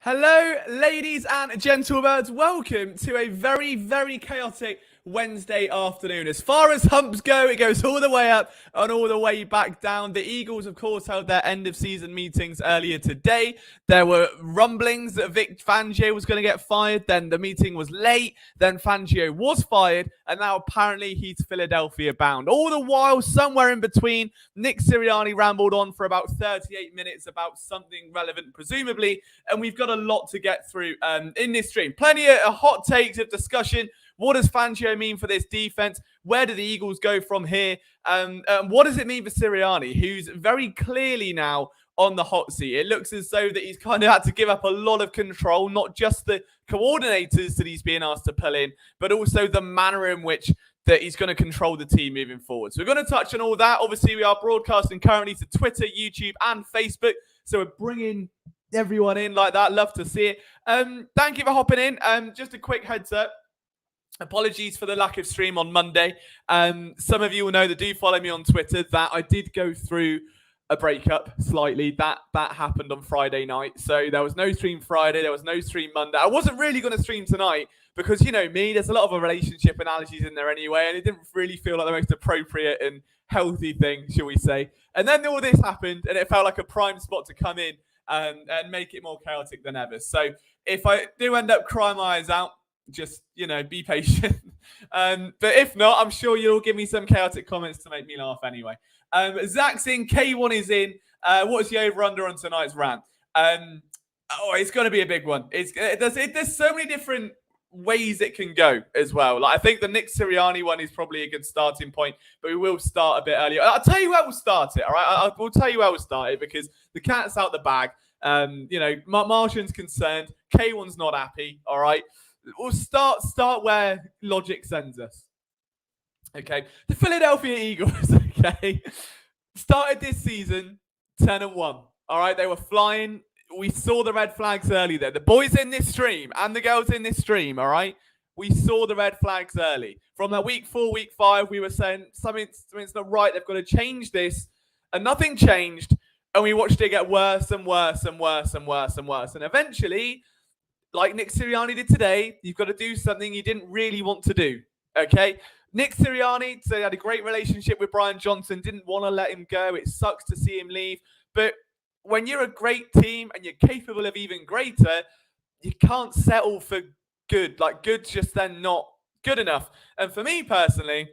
Hello, ladies and gentlemen. Welcome to a very, very chaotic Wednesday afternoon. As far as humps go, it goes all the way up and all the way back down. The Eagles, of course, held their end-of-season meetings earlier today. There were rumblings that Vic Fangio was going to get fired. Then the meeting was late. Then Fangio was fired. And now apparently he's Philadelphia bound. All the while, somewhere in between, Nick Sirianni rambled on for about 38 minutes about something relevant, presumably. And we've got a lot to get through in this stream. Plenty of hot takes of discussion. What does Fangio mean for this defense? Where do the Eagles go from here? What does it mean for Sirianni, who's very clearly now on the hot seat? It looks as though that he's kind of had to give up a lot of control, not just the coordinators that he's being asked to pull in, but also the manner in which that he's going to control the team moving forward. So we're going to touch on all that. Obviously, we are broadcasting currently to Twitter, YouTube, and Facebook. So we're bringing everyone in like that. Love to see it. Thank you for hopping in. Just a quick heads up. Apologies for the lack of stream on Monday. Some of you will know that do follow me on Twitter that I did go through a breakup slightly. That happened on Friday night. So there was no stream Friday. There was no stream Monday. I wasn't really going to stream tonight because, you know me, there's a lot of relationship analogies in there anyway. And it didn't really feel like the most appropriate and healthy thing, shall we say. And then all this happened and it felt like a prime spot to come in and make it more chaotic than ever. So if I do end up crying my eyes out, just, be patient. But if not, I'm sure you'll give me some chaotic comments to make me laugh anyway. Zach's in, K1 is in. What's the over-under on tonight's rant? It's going to be a big one. There's so many different ways it can go as well. Like I think the Nick Sirianni one is probably a good starting point, but we will start a bit earlier. I'll tell you where we'll start it, all right? We'll tell you where we'll start it because the cat's out the bag. Martian's concerned. K1's not happy, all right? We'll start where logic sends us. Okay. The Philadelphia Eagles, okay, started this season 10-1. All right. They were flying. We saw the red flags early there. The boys in this stream and the girls in this stream, all right, we saw the red flags early. From that week 4, week 5, we were saying something's not right. They've got to change this. And nothing changed. And we watched it get worse and worse and worse and worse and worse. And eventually, like Nick Sirianni did today, you've got to do something you didn't really want to do, okay? Nick Sirianni, so he had a great relationship with Brian Johnson, didn't want to let him go. It sucks to see him leave. But when you're a great team and you're capable of even greater, you can't settle for good. Like, good's just then not good enough. And for me personally,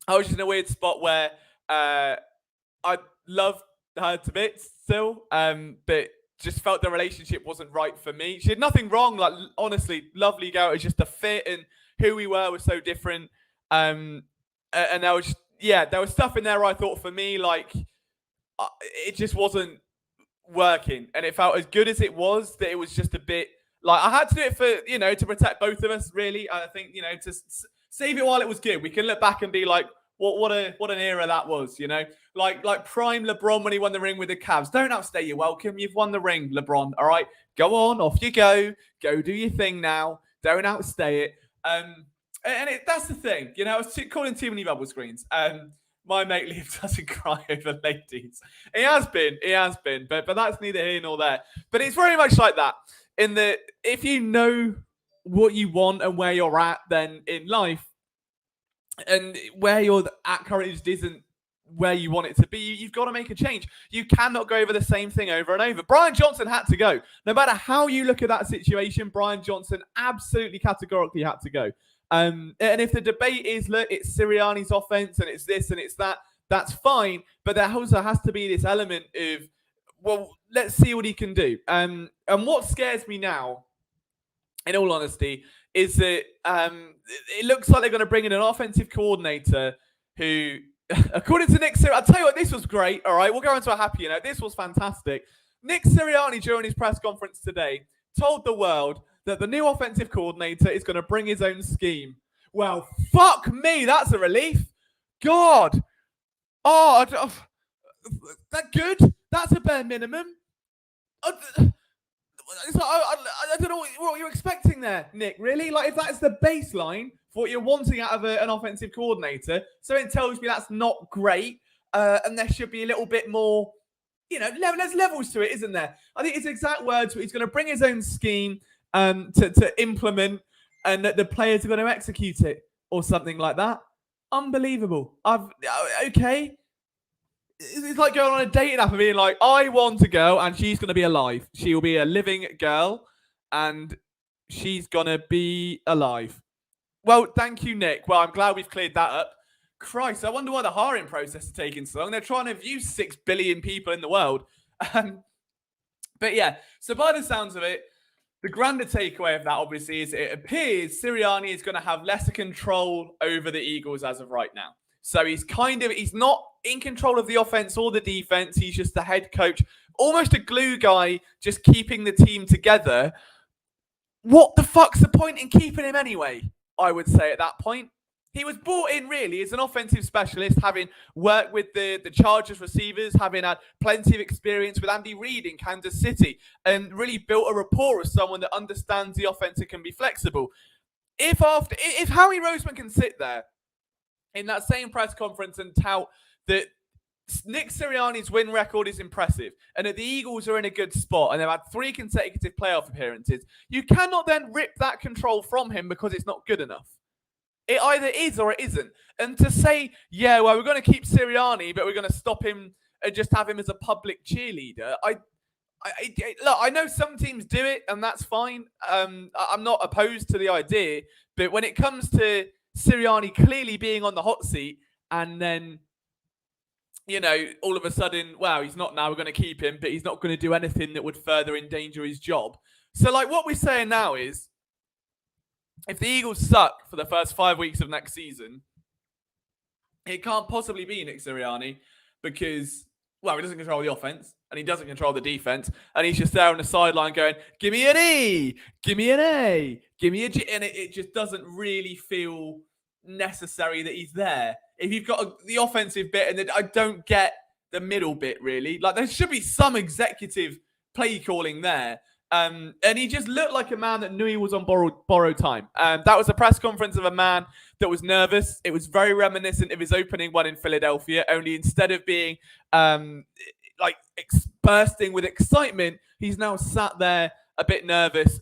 I was just in a weird spot where I loved her to bits still, but just felt the relationship wasn't right for me. She had nothing wrong. Like, honestly, lovely girl. It was just the fit and who we were was so different. And there was stuff in there I thought for me, like, it just wasn't working. And it felt as good as it was that it was just a bit, like, I had to do it for, to protect both of us, really. I think, to save it while it was good. We can look back and be like, what an era that was, like prime LeBron when he won the ring with the Cavs. Don't outstay your welcome. You've won the ring, LeBron. All right, go on, off you go. Go do your thing now. Don't outstay it. That's the thing, I was calling too many bubble screens. My mate Liam doesn't cry over ladies. He has been, but that's neither here nor there. But it's very much like that. In that, if you know what you want and where you're at, then in life. And where you're at currently just isn't where you want it to be. You've got to make a change. You cannot go over the same thing over and over. Brian Johnson had to go. No matter how you look at that situation, Brian Johnson absolutely categorically had to go. And if the debate is, look, it's Sirianni's offense and it's this and it's that, that's fine. But there also has to be this element of, well, let's see what he can do. And what scares me now, in all honesty, is that it looks like they're going to bring in an offensive coordinator who, according to Nick Sirianni, I'll tell you what, this was great, all right? We'll go into a happy note. This was fantastic. Nick Sirianni, during his press conference today, told the world that the new offensive coordinator is going to bring his own scheme. Well, fuck me, that's a relief. God. That good? That's a bare minimum. I don't know what you're expecting there, Nick. Really? Like, if that's the baseline for what you're wanting out of an offensive coordinator, so it tells me that's not great, and there should be a little bit more there's levels to it, isn't there? I think his exact words were he's going to bring his own scheme to implement, and that the players are going to execute it or something like that. Unbelievable. Okay. It's like going on a dating app and being like, I want a girl and she's going to be alive. She will be a living girl and she's going to be alive. Well, thank you, Nick. Well, I'm glad we've cleared that up. Christ, I wonder why the hiring process is taking so long. They're trying to view 6 billion people in the world. But yeah, so by the sounds of it, the grander takeaway of that, obviously, is it appears Sirianni is going to have lesser control over the Eagles as of right now. So he's not in control of the offense or the defense. He's just the head coach, almost a glue guy, just keeping the team together. What the fuck's the point in keeping him anyway? I would say at that point. He was brought in really as an offensive specialist, having worked with the Chargers receivers, having had plenty of experience with Andy Reid in Kansas City, and really built a rapport as someone that understands the offense and can be flexible. If Howie Roseman can sit there in that same press conference and tout that Nick Sirianni's win record is impressive and that the Eagles are in a good spot and they've had 3 consecutive playoff appearances, you cannot then rip that control from him because it's not good enough. It either is or it isn't. And to say, yeah, well, we're going to keep Sirianni, but we're going to stop him and just have him as a public cheerleader. Look, I know some teams do it, and that's fine. I'm not opposed to the idea. But when it comes to Sirianni clearly being on the hot seat and then, all of a sudden, wow, he's not now, we're going to keep him, but he's not going to do anything that would further endanger his job. So, what we're saying now is, if the Eagles suck for the first 5 weeks of next season, it can't possibly be Nick Sirianni because, well, he doesn't control the offense and he doesn't control the defense. And he's just there on the sideline going, give me an E, give me an A, give me a G. And it just doesn't really feel necessary that he's there. If you've got the offensive bit, and then I don't get the middle bit really. There should be some executive play calling there. And he just looked like a man that knew he was on borrowed time. That was a press conference of a man that was nervous. It was very reminiscent of his opening one in Philadelphia, only instead of being bursting with excitement, he's now sat there a bit nervous.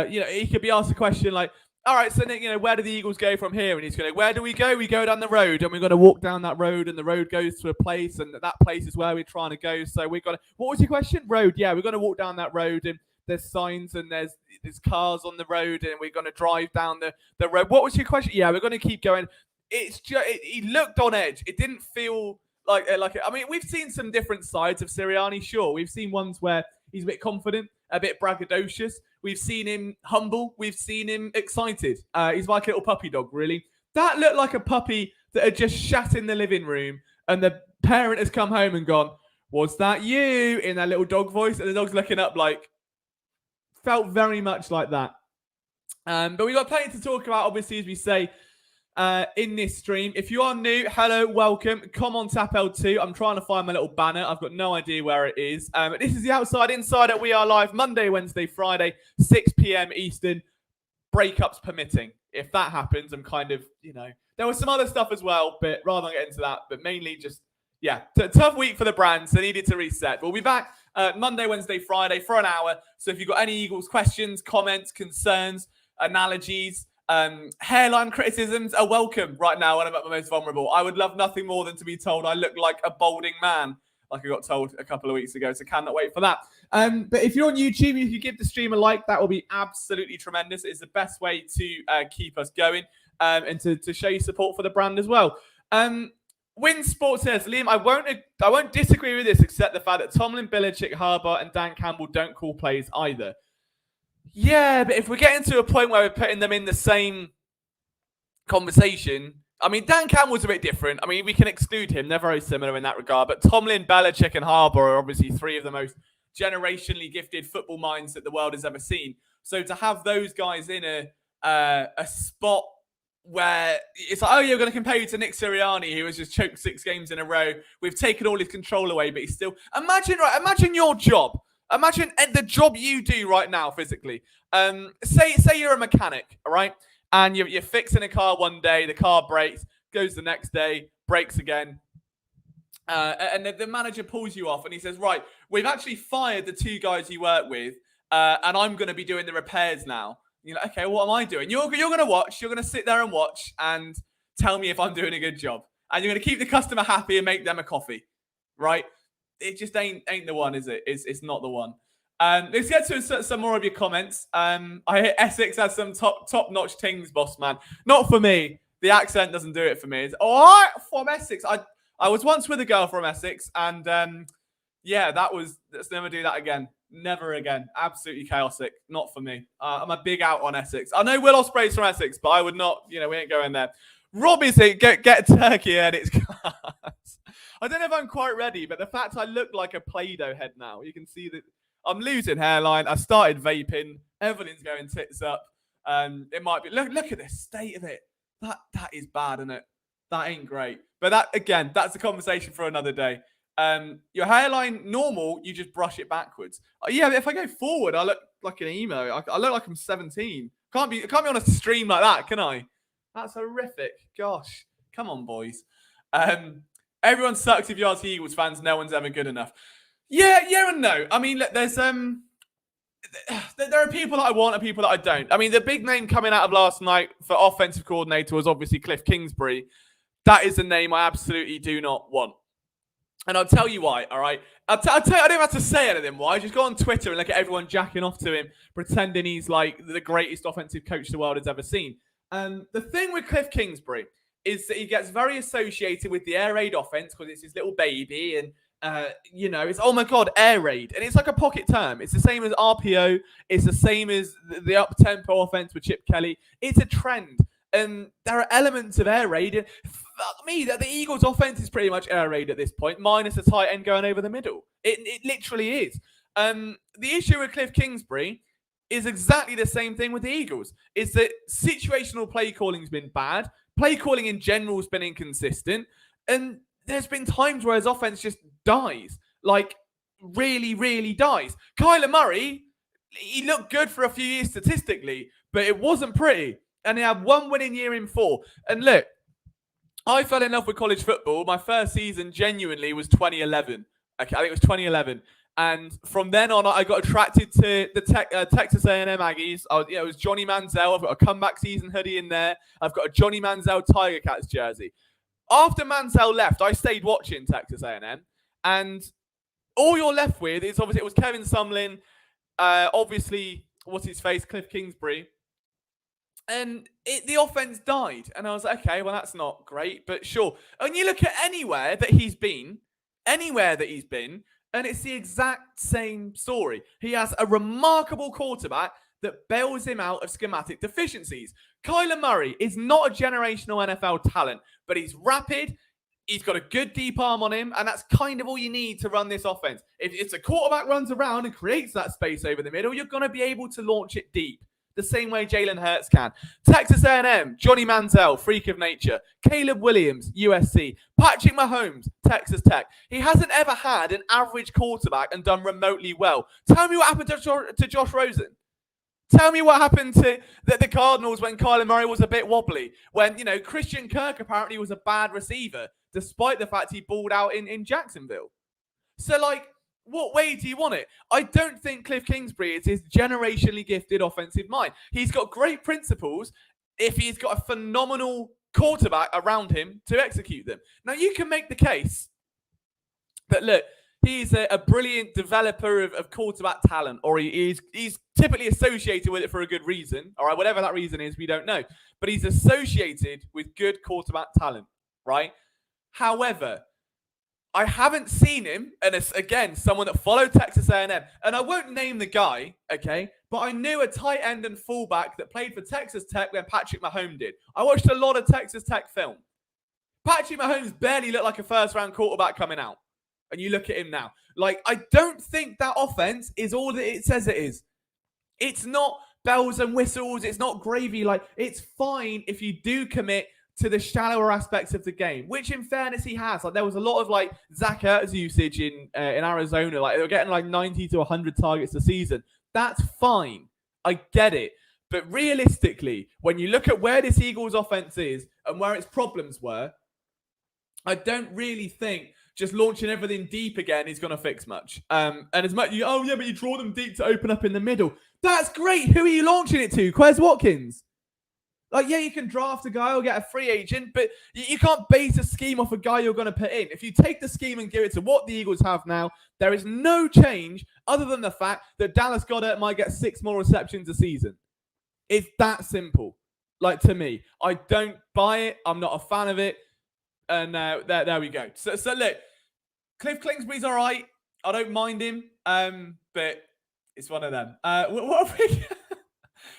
He could be asked a question like, all right, so Nick, where do the Eagles go from here? And he's going, where do we go? We go down the road, and we're going to walk down that road, and the road goes to a place, and that place is where we're trying to go. So we're going to, what was your question? Road. Yeah, we're going to walk down that road, and there's signs and there's cars on the road and we're going to drive down the road. What was your question? Yeah, we're going to keep going. It's just, he looked on edge. It didn't feel like I mean, we've seen some different sides of Sirianni, sure. We've seen ones where he's a bit confident, a bit braggadocious. We've seen him humble. We've seen him excited. He's like a little puppy dog, really. That looked like a puppy that had just shat in the living room and the parent has come home and gone, was that you? In that little dog voice. And the dog's looking up like, felt very much like that. But we've got plenty to talk about, obviously, as we say, in this stream. If you are new, hello, welcome. Come on, tap L2. I'm trying to find my little banner. I've got no idea where it is. This is the Outside Insider. We are live Monday, Wednesday, Friday, 6 p.m. Eastern. Breakups permitting. If that happens, I'm kind of, there was some other stuff as well, but rather than get into that, but mainly just, tough week for the brands. They needed to reset. We'll be back Monday, Wednesday, Friday for an hour. So if you've got any Eagles questions, comments, concerns, analogies, hairline criticisms are welcome right now when I'm at my most vulnerable. I would love nothing more than to be told I look like a balding man, like I got told a couple of weeks ago. So cannot wait for that. But if you're on YouTube, if you give the stream a like, that will be absolutely tremendous. It's the best way to keep us going and to show you support for the brand as well. Win Sports says, Liam, I won't disagree with this, except the fact that Tomlin, Belichick, Harbaugh, and Dan Campbell don't call plays either. Yeah, but if we're getting to a point where we're putting them in the same conversation, I mean, Dan Campbell's a bit different. I mean, we can exclude him. They're very similar in that regard. But Tomlin, Belichick, and Harbaugh are obviously 3 of the most generationally gifted football minds that the world has ever seen. So to have those guys in a spot where it's like, oh, yeah, we're going to compare you to Nick Sirianni, who has just choked 6 games in a row. We've taken all his control away, but he's still... Imagine your job. Imagine the job you do right now physically. Say you're a mechanic, all right? And you're fixing a car one day, the car breaks, goes the next day, breaks again. and the manager pulls you off and he says, right, we've actually fired the 2 guys you work with, and I'm going to be doing the repairs now. You're like, okay, what am I doing? You're going to watch. You're going to sit there and watch and tell me if I'm doing a good job. And you're going to keep the customer happy and make them a coffee, right? It just ain't the one, is it? It's not the one. Let's get to some more of your comments. I hear Essex has some top-notch things, boss man. Not for me. The accent doesn't do it for me. It's all right from Essex. I was once with a girl from Essex, and yeah, let's never do that again. Never again. Absolutely chaotic. Not for me. I'm a big out on Essex. I know Will Ospreay's from Essex, but I would not, we ain't going there. Robbie's saying, get turkey and it's class. I don't know if I'm quite ready, but the fact I look like a Play-Doh head now, you can see that I'm losing hairline. I started vaping. Everything's going tits up. It might be, look at the state of it. That is bad, isn't it? That ain't great. But that's a conversation for another day. Your hairline normal, you just brush it backwards. Yeah, but if I go forward, I look like an emo. I look like I'm 17. Can't be on a stream like that, can I? That's horrific. Gosh, come on, boys. Everyone sucks if you ask Eagles fans. No one's ever good enough. Yeah and no. I mean, there's there are people that I want and people that I don't. I mean, the big name coming out of last night for offensive coordinator was obviously Cliff Kingsbury. That is a name I absolutely do not want. And I'll tell you why, all right? I'll tell you, I don't have to say anything why. Just go on Twitter and look at everyone jacking off to him, pretending he's like the greatest offensive coach the world has ever seen. And the thing with Cliff Kingsbury is that he gets very associated with the air raid offense because it's his little baby. And, it's, oh my God, air raid. And it's like a pocket term. It's the same as RPO. It's the same as the up-tempo offense with Chip Kelly. It's a trend. And there are elements of air raid. And fuck me, that the Eagles' offense is pretty much air raid at this point, minus a tight end going over the middle. It literally is. The issue with Cliff Kingsbury is exactly the same thing with the Eagles. Is that situational play calling has been bad. Play calling in general has been inconsistent. And there's been times where his offense just dies. Like, really, really dies. Kyler Murray, he looked good for a few years statistically, but it wasn't pretty. And he had one winning year in 4. And look, I fell in love with college football. My first season genuinely was 2011. Okay, I think it was 2011. And from then on, I got attracted to the Texas A&M Aggies. It was Johnny Manziel. I've got a comeback season hoodie in there. I've got a Johnny Manziel Tiger Cats jersey. After Manziel left, I stayed watching Texas A&M. And all you're left with is, obviously, it was Kevin Sumlin. Obviously, what's his face? Cliff Kingsbury. And the offense died. And I was like, okay, well, that's not great, but sure. And you look at anywhere that he's been, and it's the exact same story. He has a remarkable quarterback that bails him out of schematic deficiencies. Kyler Murray is not a generational NFL talent, but he's rapid. He's got a good deep arm on him, and that's kind of all you need to run this offense. If the quarterback runs around and creates that space over the middle, you're going to be able to launch it deep. The same way Jalen Hurts can. Texas A&M, Johnny Manziel, freak of nature. Caleb Williams, USC. Patrick Mahomes, Texas Tech. He hasn't ever had an average quarterback and done remotely well. Tell me what happened to Josh Rosen. Tell me what happened to the Cardinals when Kyler Murray was a bit wobbly. When, Christian Kirk apparently was a bad receiver, despite the fact he balled out in Jacksonville. So, what way do you want it? I don't think Cliff Kingsbury is his generationally gifted offensive mind. He's got great principles if he's got a phenomenal quarterback around him to execute them. Now, you can make the case that, look, he's a brilliant developer of quarterback talent, or he's typically associated with it for a good reason. All right, whatever that reason is, we don't know. But he's associated with good quarterback talent, right? However, I haven't seen him, and it's, again, someone that followed Texas A&M, and I won't name the guy, okay, but I knew a tight end and fullback that played for Texas Tech when Patrick Mahomes did. I watched a lot of Texas Tech film. Patrick Mahomes barely looked like a first-round quarterback coming out, and you look at him now. I don't think that offense is all that it says it is. It's not bells and whistles. It's not gravy. It's fine if you do commit to the shallower aspects of the game, which in fairness he has. There was a lot of Zach Ertz usage in Arizona. They were getting 90 to 100 targets a season. That's fine. I get it. But realistically, when you look at where this Eagles offense is and where its problems were, I don't really think just launching everything deep again is going to fix much. And as much, but you draw them deep to open up in the middle. That's great. Who are you launching it to? Quez Watkins? Like, yeah, you can draft a guy or get a free agent, but you can't base a scheme off a guy you're going to put in. If you take the scheme and give it to what the Eagles have now, there is no change other than the fact that Dallas Goedert might get 6 more receptions a season. It's that simple. Like, to me, I don't buy it. I'm not a fan of it. And there we go. So look, Cliff Kingsbury's all right. I don't mind him, but it's one of them. What are we...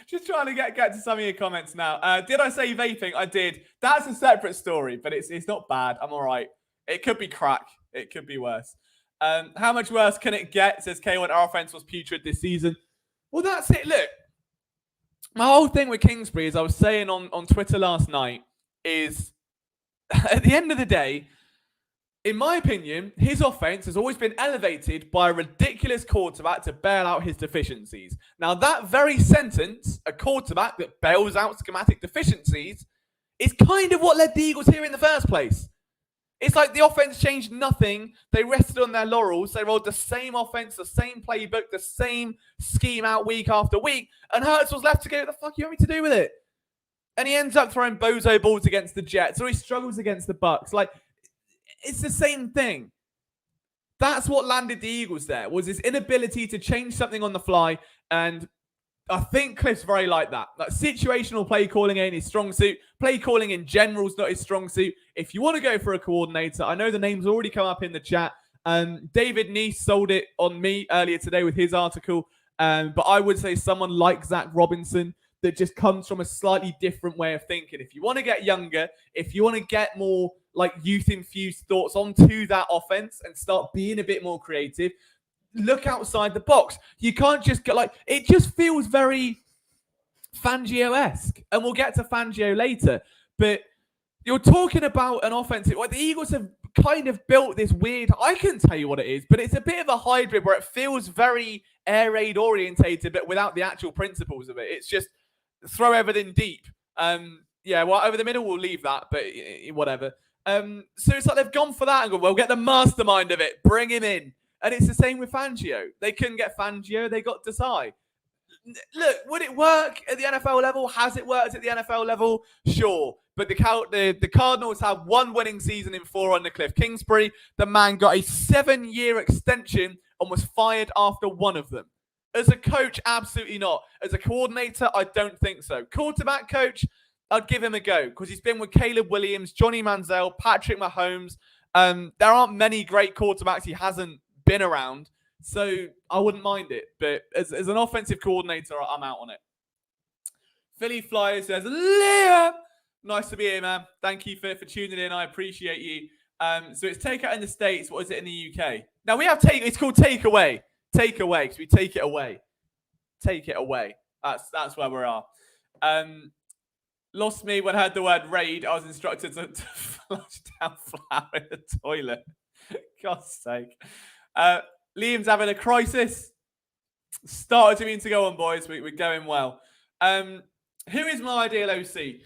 Just trying to get to some of your comments now. Did I say vaping? I did. That's a separate story, but it's not bad. I'm all right. It could be crack. It could be worse. How much worse can it get? Says K1. Our offense was putrid this season. Well, that's it. Look, my whole thing with Kingsbury, as I was saying on Twitter last night, is at the end of the day, in my opinion, his offense has always been elevated by a ridiculous quarterback to bail out his deficiencies. Now, that very sentence, a quarterback that bails out schematic deficiencies, is kind of what led the Eagles here in the first place. It's like the offense changed nothing. They rested on their laurels. They rolled the same offense, the same playbook, the same scheme out week after week, and Hurts was left to go, what the fuck you want me to do with it? And he ends up throwing bozo balls against the Jets, or he struggles against the Bucks. Like, it's the same thing. That's what landed the Eagles there, was his inability to change something on the fly. And I think Cliff's very like that. Like, situational play calling ain't his strong suit. Play calling in general is not his strong suit. If you want to go for a coordinator, I know the name's already come up in the chat. David Neese sold it on me earlier today with his article. But I would say someone like Zach Robinson that just comes from a slightly different way of thinking. If you want to get younger, if you want to get more like youth-infused thoughts onto that offense and start being a bit more creative, look outside the box. You can't just get it just feels very Fangio-esque. And we'll get to Fangio later. But you're talking about an offense. The Eagles have kind of built this weird, I couldn't tell you what it is, but it's a bit of a hybrid where it feels very air raid orientated, but without the actual principles of it. It's just throw everything deep. Over the middle, we'll leave that, but whatever. So it's like they've gone for that and go, well, get the mastermind of it, bring him in. And it's the same with Fangio. They couldn't get Fangio, they got Desai. Look, would it work at the NFL level? Has it worked at the NFL level? Sure. But the Cardinals have 1 winning season in 4 under Cliff Kingsbury. The man got a 7-year extension and was fired after 1 of them. As a coach, absolutely not. As a coordinator, I don't think so. Quarterback coach, I'd give him a go because he's been with Caleb Williams, Johnny Manziel, Patrick Mahomes. There aren't many great quarterbacks he hasn't been around, so I wouldn't mind it. But as an offensive coordinator, I'm out on it. Philly Flyer says, Liam, nice to be here, man. Thank you for tuning in. I appreciate you. So it's takeout in the States. What is it in the UK? Now we have it's called takeaway. Takeaway, because we take it away. Take it away. That's where we are. Lost me when I heard the word raid. I was instructed to flush down flour in the toilet. God's sake. Liam's having a crisis. Started to mean to go on, boys. We're going well. Who is my ideal OC?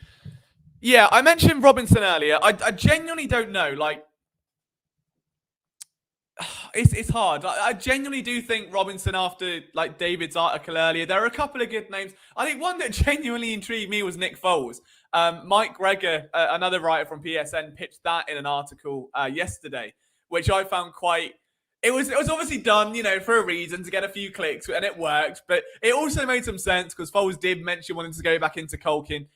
Yeah, I mentioned Robinson earlier. I genuinely don't know. It's hard. I genuinely do think Robinson, after David's article earlier, there are a couple of good names. I think one that genuinely intrigued me was Nick Foles. Mike Greger, another writer from PSN, pitched that in an article yesterday, which I found quite. It was obviously done, for a reason, to get a few clicks, and it worked. But it also made some sense because Foles did mention wanting to go back into coaching.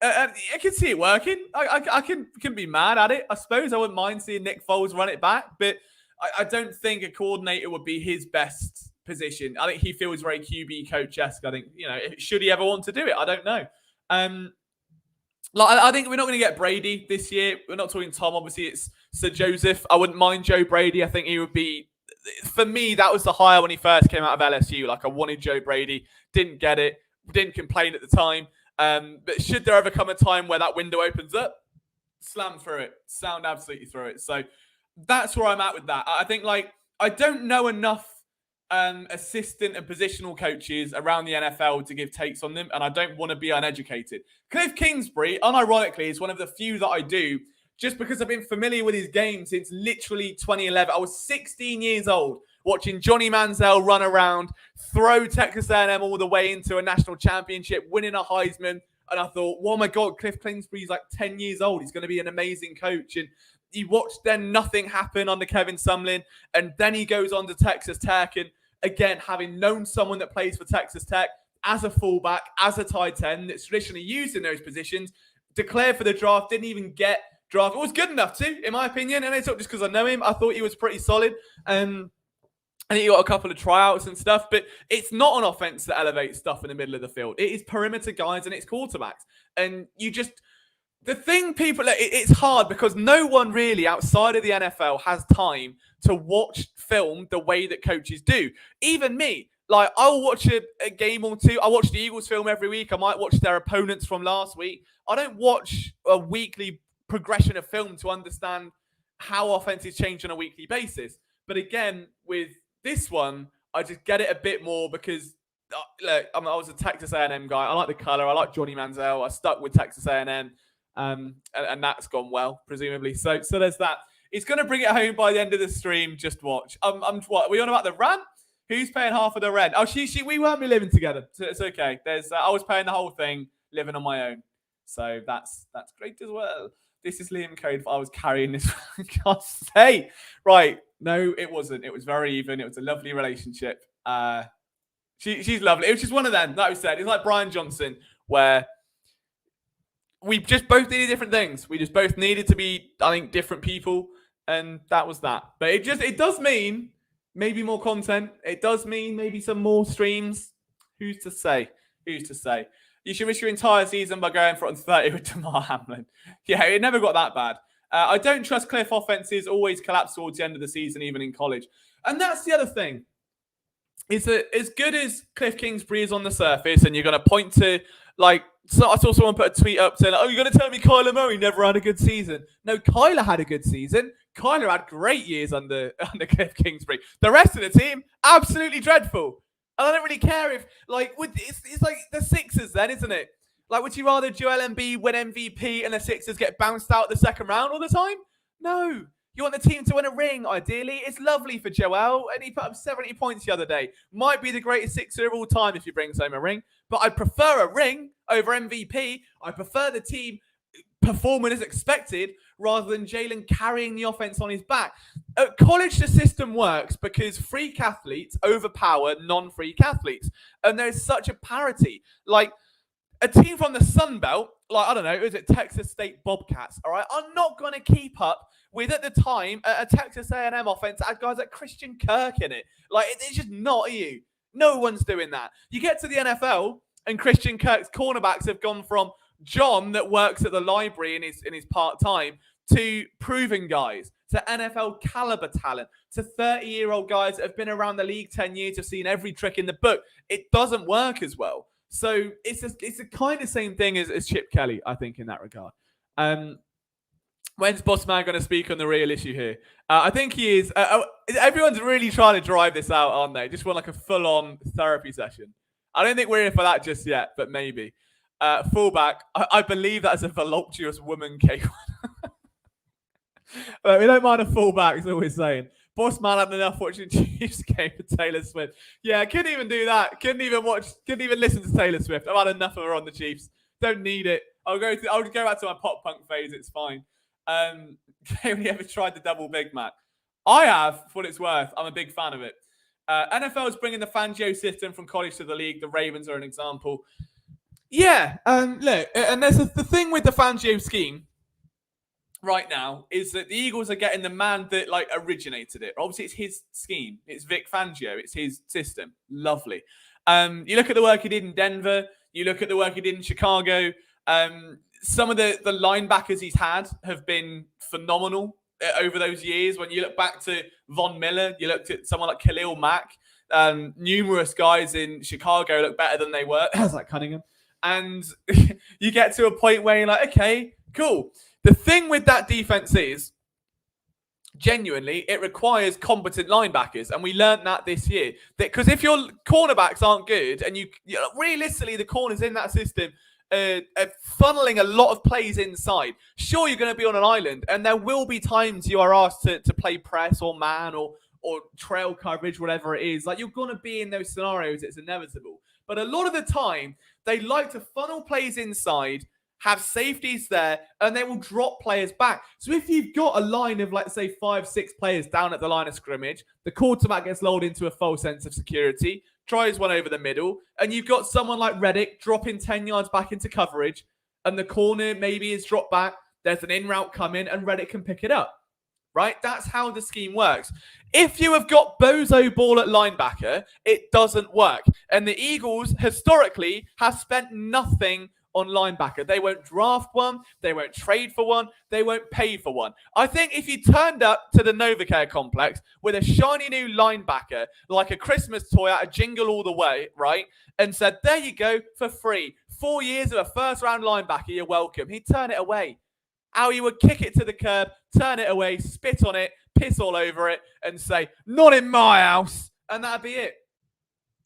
I can see it working. I can be mad at it. I suppose I wouldn't mind seeing Nick Foles run it back, but I don't think a coordinator would be his best position. I think he feels very QB coach-esque. I think, should he ever want to do it? I don't know. I think we're not going to get Brady this year. We're not talking Tom. Obviously, it's Sir Joseph. I wouldn't mind Joe Brady. I think he would be, for me, that was the hire when he first came out of LSU. I wanted Joe Brady. Didn't get it. Didn't complain at the time. But should there ever come a time where that window opens up, slam through it, sound absolutely through it. So that's where I'm at with that. I think I don't know enough assistant and positional coaches around the NFL to give takes on them, and I don't want to be uneducated. Cliff Kingsbury, unironically, is one of the few that I do just because I've been familiar with his game since literally 2011. I was 16 years old watching Johnny Manziel run around, throw Texas A&M all the way into a national championship, winning a Heisman. And I thought, oh my God, Cliff Kingsbury's like 10 years old. He's going to be an amazing coach. And you watch then nothing happen under Kevin Sumlin. And then he goes on to Texas Tech. And again, having known someone that plays for Texas Tech as a fullback, as a tight end, that's traditionally used in those positions, declared for the draft, didn't even get drafted. It was good enough to, in my opinion. And it's not just because I know him. I thought he was pretty solid. And he got a couple of tryouts and stuff, but it's not an offense that elevates stuff in the middle of the field. It is perimeter guys and it's quarterbacks. And the thing it's hard because no one really outside of the NFL has time to watch film the way that coaches do. Even me, like I'll watch a game or two. I watch the Eagles film every week. I might watch their opponents from last week. I don't watch a weekly progression of film to understand how offenses change on a weekly basis. But again, with this one, I just get it a bit more because look, I was a Texas A&M guy. I like the color. I like Johnny Manziel. I stuck with Texas A&M, and that's gone well, presumably. So there's that. It's going to bring it home by the end of the stream. Just watch. What are we on about the rent? Who's paying half of the rent? Oh, we won't be living together, so it's okay. I was paying the whole thing, living on my own, so that's great as well. This is Liam Code. I was carrying this. God's sake. Right. No, it wasn't. It was very even. It was a lovely relationship. She's lovely. It was just one of them, like I said. It's like Brian Johnson, where we just both needed different things. We just both needed to be, I think, different people. And that was that. But it does mean maybe more content. It does mean maybe some more streams. Who's to say? You should miss your entire season by going for it on 30 with Damar Hamlin. Yeah, it never got that bad. I don't trust Cliff offenses always collapse towards the end of the season, even in college. And that's the other thing. Is that as good as Cliff Kingsbury is on the surface, and you're going to point to, I saw someone put a tweet up saying, oh, you're going to tell me Kyler Murray never had a good season. No, Kyler had a good season. Kyler had great years under Cliff Kingsbury. The rest of the team, absolutely dreadful. And I don't really care if, it's like the Sixers then, isn't it? Like, would you rather Joel Embiid win MVP and the Sixers get bounced out the second round all the time? No. You want the team to win a ring, ideally. It's lovely for Joel, and he put up 70 points the other day. Might be the greatest Sixer of all time if he brings home a ring. But I prefer a ring over MVP. I prefer the team performing as expected rather than Jalen carrying the offense on his back. At college, the system works because freak athletes overpower non-freak athletes. And there's such a parity. Like, a team from the Sun Belt, like, I don't know, is it Texas State Bobcats, all right, are not going to keep up with, at the time, a Texas A&M offense that had guys like Christian Kirk in it. Like, it's just not you. No one's doing that. You get to the NFL, and Christian Kirk's cornerbacks have gone from John that works at the library in his part-time to proven guys, to NFL caliber talent, to 30-year-old guys that have been around the league 10 years, have seen every trick in the book. It doesn't work as well. So it's a kind of same thing as Chip Kelly, I think, in that regard. When's Bossman going to speak on the real issue here? I think he is. Everyone's really trying to drive this out, aren't they? Just want like a full-on therapy session. I don't think we're in for that just yet, but maybe. Fullback, I believe that is a voluptuous woman, K1. But we don't mind a fullback, is always saying. Bossman had enough watching Chiefs game for Taylor Swift. Yeah, couldn't even do that. Couldn't even listen to Taylor Swift. I've had enough of her on the Chiefs. Don't need it. I'll go back to my pop punk phase. It's fine. Have you ever tried the double Big Mac? I have, for what it's worth. I'm a big fan of it. NFL is bringing the Fangio system from college to the league. The Ravens are an example. Yeah, look, and there's the thing with the Fangio scheme right now is that the Eagles are getting the man that originated it. Obviously, it's his scheme. It's Vic Fangio. It's his system. Lovely. You look at the work he did in Denver. You look at the work he did in Chicago. Some of the linebackers he's had have been phenomenal over those years. When you look back to Von Miller, you looked at someone like Khalil Mack. Numerous guys in Chicago look better than they were. How's that Cunningham? And you get to a point where you're like, okay, cool. The thing with that defense is, genuinely, it requires competent linebackers. And we learned that this year. Because if your cornerbacks aren't good, and you realistically, the corners in that system funneling a lot of plays inside. Sure, you're going to be on an island, and there will be times you are asked to play press or man or trail coverage, whatever it is. Like, you're going to be in those scenarios. It's inevitable. But a lot of the time, they like to funnel plays inside, have safeties there, and they will drop players back. So if you've got a line of, let's say, 5-6 players down at the line of scrimmage, the quarterback gets lulled into a false sense of security, tries one over the middle, and you've got someone like Reddick dropping 10 yards back into coverage, and the corner maybe is dropped back, there's an in-route coming, and Reddick can pick it up. Right? That's how the scheme works. If you have got Bozo Ball at linebacker, it doesn't work. And the Eagles, historically, have spent nothing on linebacker. They won't draft one. They won't trade for one. They won't pay for one. I think if you turned up to the NovaCare complex with a shiny new linebacker, like a Christmas toy out of Jingle All the Way, right, and said, there you go, for free, 4 years of a first-round linebacker, you're welcome, he'd turn it away. How you would kick it to the curb, turn it away, spit on it, piss all over it, and say, not in my house, and that'd be it.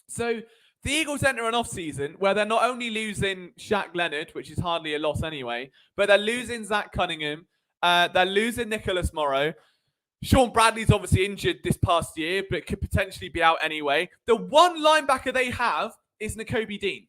So the Eagles enter an off-season where they're not only losing Shaq Leonard, which is hardly a loss anyway, but they're losing Zach Cunningham, they're losing Nicholas Morrow. Sean Bradley's obviously injured this past year, but could potentially be out anyway. The one linebacker they have is Nakobe Dean.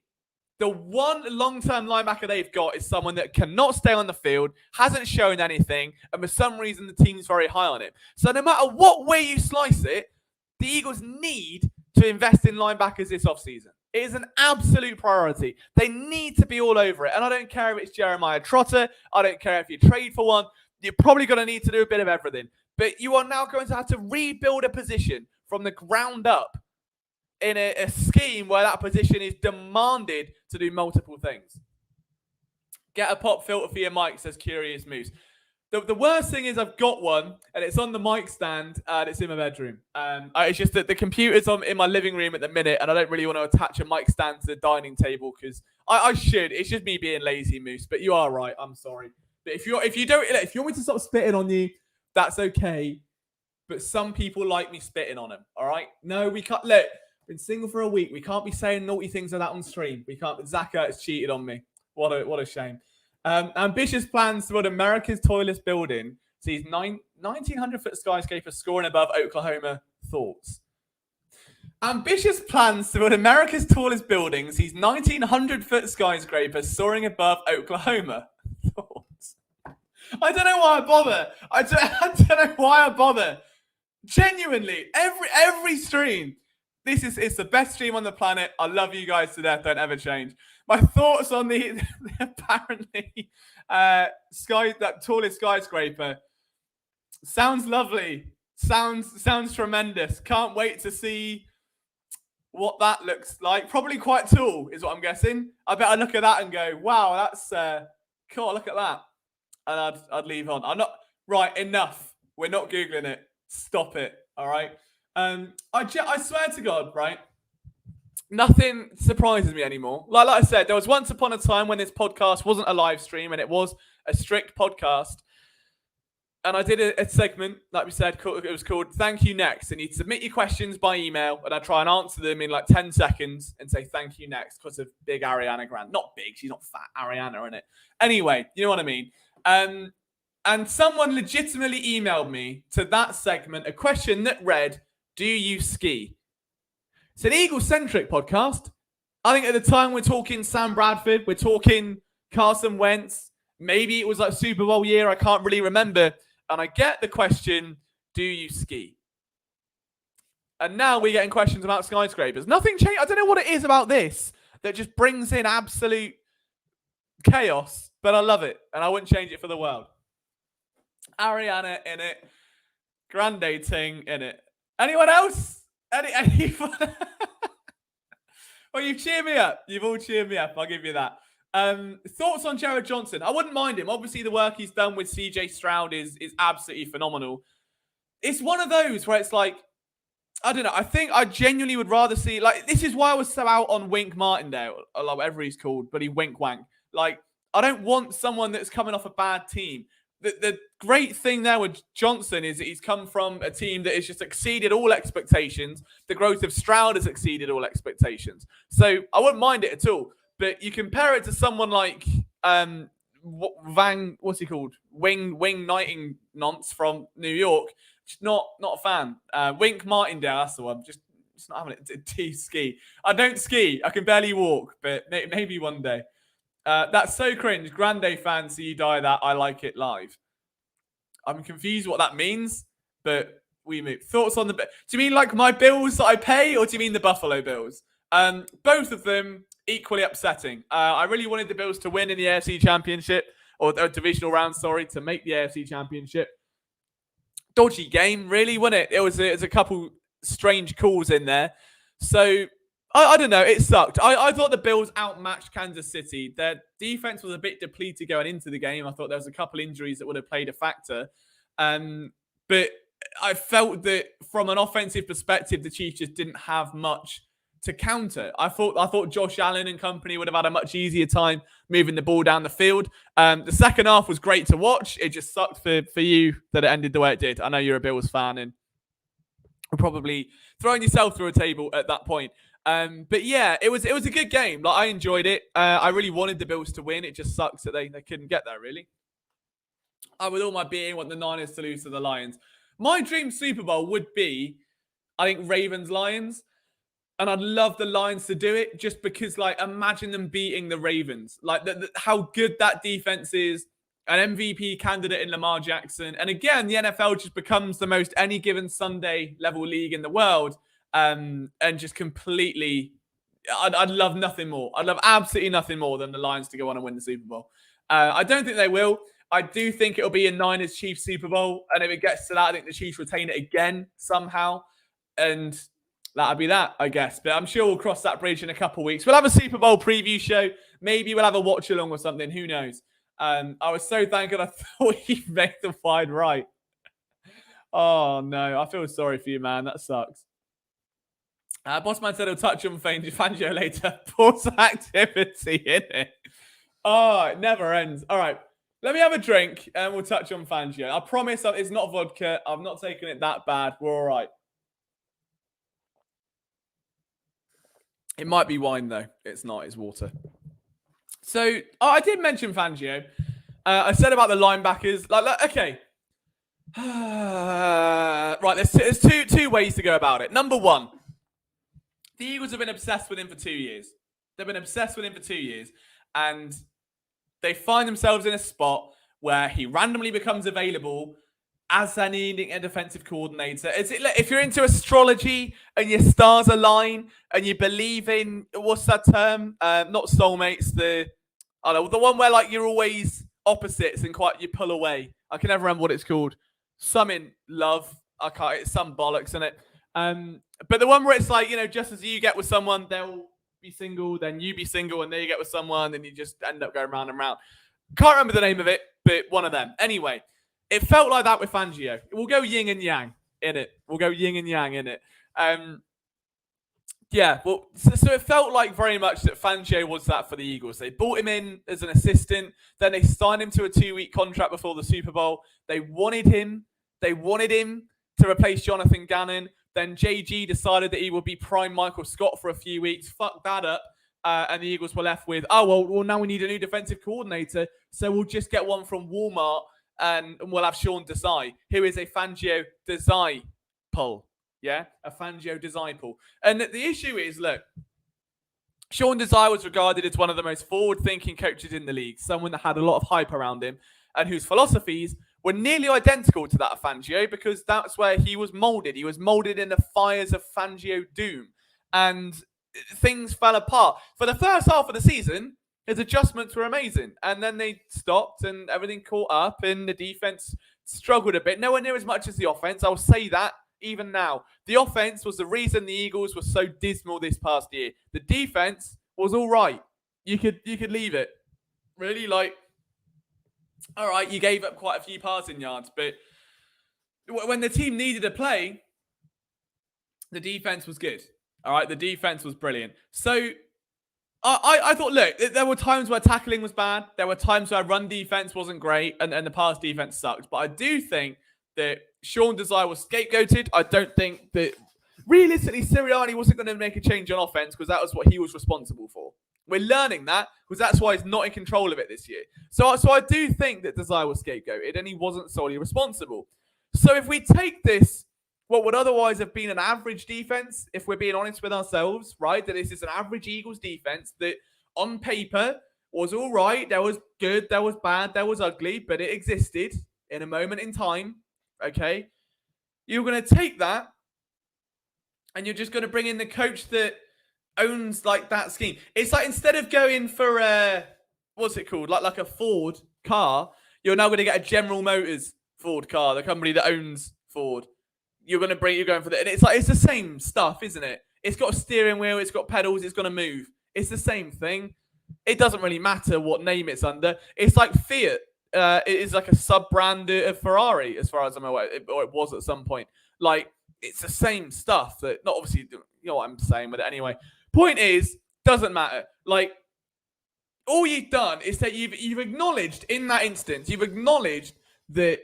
The one long-term linebacker they've got is someone that cannot stay on the field, hasn't shown anything, and for some reason the team's very high on it. So no matter what way you slice it, the Eagles need to invest in linebackers this offseason. It is an absolute priority. They need to be all over it. And I don't care if it's Jeremiah Trotter. I don't care if you trade for one. You're probably going to need to do a bit of everything. But you are now going to have to rebuild a position from the ground up in a scheme where that position is demanded to do multiple things. Get a pop filter for your mic, says Curious Moose. The worst thing is I've got one, and it's on the mic stand, and it's in my bedroom. It's just that the computer's in my living room at the minute, and I don't really want to attach a mic stand to the dining table because I should. It's just me being lazy, Moose. But you are right. I'm sorry. But if you want me to stop spitting on you, that's okay. But some people like me spitting on them. All right? No, we can't. Look. Been single for a week. We can't be saying naughty things like that on stream. We can't. Zach has cheated on me. What a shame. Ambitious plans to build America's tallest building. Sees 1,900-foot skyscraper scoring above Oklahoma. Thoughts? Ambitious plans to build America's tallest building. Sees 1,900-foot skyscraper soaring above Oklahoma. Thoughts? I don't know why I bother. I don't know why I bother. Genuinely, every stream. It's the best stream on the planet. I love you guys to death. Don't ever change. My thoughts on the apparently that tallest skyscraper sounds lovely. Sounds tremendous. Can't wait to see what that looks like. Probably quite tall is what I'm guessing. I bet I'd look at that and go, wow, that's cool. Look at that. And I'd leave on. I'm not right. Enough. We're not Googling it. Stop it. All right. I swear to God, right? Nothing surprises me anymore. Like I said, there was once upon a time when this podcast wasn't a live stream and it was a strict podcast. And I did a segment, like we said, it was called Thank You Next. And you'd submit your questions by email and I'd try and answer them in like 10 seconds and say thank you next because of big Ariana Grande. Not big, she's not fat, Ariana, in it. Anyway, you know what I mean? And someone legitimately emailed me to that segment a question that read, do you ski? It's an Eagle-centric podcast. I think at the time we're talking Sam Bradford, we're talking Carson Wentz. Maybe it was like Super Bowl year. I can't really remember. And I get the question, do you ski? And now we're getting questions about skyscrapers. Nothing changed. I don't know what it is about this that just brings in absolute chaos, but I love it. And I wouldn't change it for the world. Ariana in it. Grande Ting in it. Anyone else? Anyone? Well, you've cheered me up. You've all cheered me up. I'll give you that. Thoughts on Jared Johnson? I wouldn't mind him. Obviously, the work he's done with CJ Stroud is absolutely phenomenal. It's one of those where it's like, I don't know. I think I genuinely would rather see, like, this is why I was so out on Wink Martindale, or like whatever he's called, but he Wink Wank. Like, I don't want someone that's coming off a bad team. The great thing there with Johnson is that he's come from a team that has just exceeded all expectations. The growth of Stroud has exceeded all expectations. So I wouldn't mind it at all. But you compare it to someone like what's he called? Wing Nighting Nonce from New York. Just not a fan. Wink Martindale, that's the one. Just not having it. T ski. I don't ski. I can barely walk, but maybe one day. That's so cringe. Grande fans, see you die that. I like it live. I'm confused what that means, but we move. Thoughts on the... Do you mean like my bills that I pay, or do you mean the Buffalo Bills? Both of them equally upsetting. I really wanted the Bills to win in the AFC Championship, or divisional round, sorry, to make the AFC Championship. Dodgy game, really, wasn't it? It was a couple strange calls in there. So, I don't know. It sucked. I thought the Bills outmatched Kansas City. Their defense was a bit depleted going into the game. I thought there was a couple injuries that would have played a factor. But I felt that from an offensive perspective, the Chiefs just didn't have much to counter. I thought Josh Allen and company would have had a much easier time moving the ball down the field. The second half was great to watch. It just sucked for you that it ended the way it did. I know you're a Bills fan and you're probably throwing yourself through a table at that point. But yeah, it was a good game. Like, I enjoyed it. I really wanted the Bills to win. It just sucks that they couldn't get there, really. I, with all my being, want the Niners to lose to the Lions. My dream Super Bowl would be, I think, Ravens-Lions. And I'd love the Lions to do it just because, like, imagine them beating the Ravens. Like, how good that defense is. An MVP candidate in Lamar Jackson. And again, the NFL just becomes the most any given Sunday level league in the world. And just completely, I'd love nothing more. I'd love absolutely nothing more than the Lions to go on and win the Super Bowl. I don't think they will. I do think it'll be a Niners-Chiefs Super Bowl. And if it gets to that, I think the Chiefs retain it again somehow. And that'll be that, I guess. But I'm sure we'll cross that bridge in a couple of weeks. We'll have a Super Bowl preview show. Maybe we'll have a watch-along or something. Who knows? I was so thankful I thought he made the find right. Oh, no. I feel sorry for you, man. That sucks. Bossman said he'll touch on Fangio later. Pause activity, innit? Oh, it never ends. All right. Let me have a drink and we'll touch on Fangio. I promise it's not vodka. I've not taken it that bad. We're all right. It might be wine, though. It's not. It's water. So, I did mention Fangio. I said about the linebackers. Okay. Right, there's two ways to go about it. Number one, the Eagles have been obsessed with him for 2 years. They've been obsessed with him for 2 years. And they find themselves in a spot where he randomly becomes available as they're needing a defensive coordinator. If you're into astrology and your stars align and you believe in, what's that term? Not soulmates, the one where like you're always opposites and quite you pull away. I can never remember what it's called. Some in love. It's some bollocks in it. But the one where it's like, just as you get with someone, they'll be single, then you be single, and then you get with someone, and you just end up going round and round. Can't remember the name of it, but one of them. Anyway, it felt like that with Fangio. We'll go yin and yang in it. Yeah, well, so it felt like very much that Fangio was that for the Eagles. They brought him in as an assistant. Then they signed him to a 2-week contract before the Super Bowl. They wanted him to replace Jonathan Gannon. Then JG decided that he would be prime Michael Scott for a few weeks. Fuck that up. And the Eagles were left with, well, now we need a new defensive coordinator. So we'll just get one from Walmart and we'll have Sean Desai, who is a Fangio disciple. Yeah, a Fangio disciple. And the issue is, look, Sean Desai was regarded as one of the most forward-thinking coaches in the league, someone that had a lot of hype around him and whose philosophies were nearly identical to that of Fangio because that's where he was molded. He was molded in the fires of Fangio doom. And things fell apart. For the first half of the season, his adjustments were amazing. And then they stopped and everything caught up and the defense struggled a bit. Nowhere near as much as the offense. I'll say that even now. The offense was the reason the Eagles were so dismal this past year. The defense was all right. You could leave it. Really, all right, you gave up quite a few passing yards, but when the team needed a play, the defense was good. All right, the defense was brilliant. So I thought, look, there were times where tackling was bad. There were times where run defense wasn't great and the pass defense sucked. But I do think that Sean Desai was scapegoated. I don't think that realistically Sirianni wasn't going to make a change on offense because that was what he was responsible for. We're learning that because that's why he's not in control of it this year. So I do think that Desire was scapegoated and he wasn't solely responsible. So if we take this, what would otherwise have been an average defense, if we're being honest with ourselves, right? That this is an average Eagles defense that on paper was all right. There was good, there was bad, there was ugly, but it existed in a moment in time. Okay. You're going to take that and you're just going to bring in the coach that owns like that scheme. It's like instead of going for what's it called? Like a Ford car, you're now going to get a General Motors Ford car, the company that owns Ford. You're going for that. And it's like, it's the same stuff, isn't it? It's got a steering wheel, it's got pedals, it's going to move. It's the same thing. It doesn't really matter what name it's under. It's like Fiat. It is like a sub-brand of Ferrari, as far as I'm aware, or it was at some point. Like, it's the same stuff. That not obviously, you know what I'm saying with it anyway. Point is, doesn't matter. Like, all you've done is that you've acknowledged in that instance, you've acknowledged that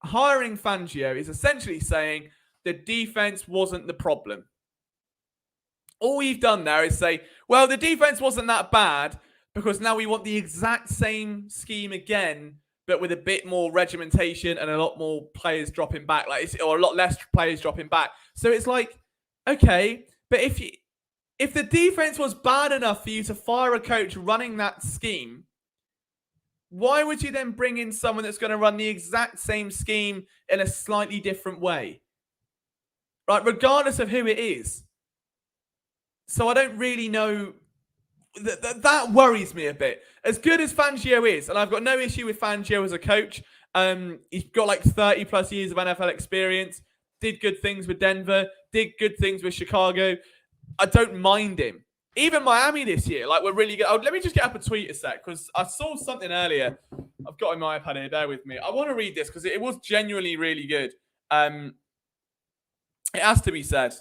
hiring Fangio is essentially saying the defense wasn't the problem. All you've done there is say, well, the defense wasn't that bad because now we want the exact same scheme again, but with a bit more regimentation and a lot more players dropping back, or a lot less players dropping back. So it's like, okay, but if the defense was bad enough for you to fire a coach running that scheme, why would you then bring in someone that's going to run the exact same scheme in a slightly different way? Right, regardless of who it is. So I don't really know. That worries me a bit. As good as Fangio is, and I've got no issue with Fangio as a coach. He's got like 30 plus years of NFL experience. Did good things with Denver. Did good things with Chicago. I don't mind him. Even Miami this year, like, we're really good. Oh, let me just get up a tweet a sec, because I saw something earlier. I've got in my iPad here. Bear with me. I want to read this because it was genuinely really good. It has to be said.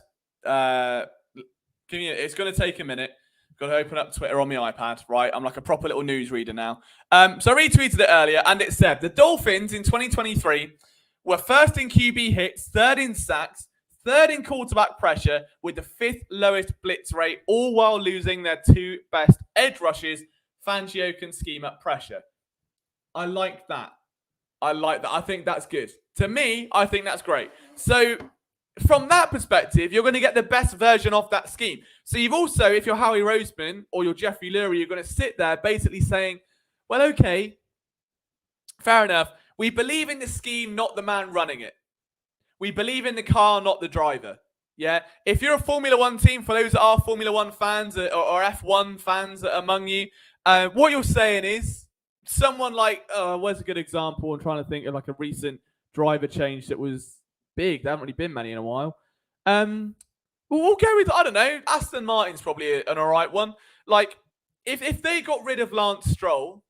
It's going to take a minute. Got to open up Twitter on my iPad, right? I'm like a proper little news reader now. So I retweeted it earlier, and it said, the Dolphins in 2023 were first in QB hits, third in sacks, third in quarterback pressure, with the fifth lowest blitz rate, all while losing their two best edge rushes. Fangio can scheme up pressure. I like that. I think that's good. To me, I think that's great. So from that perspective, you're going to get the best version of that scheme. So you've also, if you're Howie Roseman or you're Jeffrey Lurie, you're going to sit there basically saying, well, okay, fair enough. We believe in the scheme, not the man running it. We believe in the car, not the driver. Yeah. If you're a Formula One team, for those that are Formula One fans or F1 fans among you, what you're saying is someone like, where's a good example? I'm trying to think of like a recent driver change that was big. There haven't really been many in a while. We'll go with, I don't know, Aston Martin's probably an all right one. Like, if they got rid of Lance Stroll,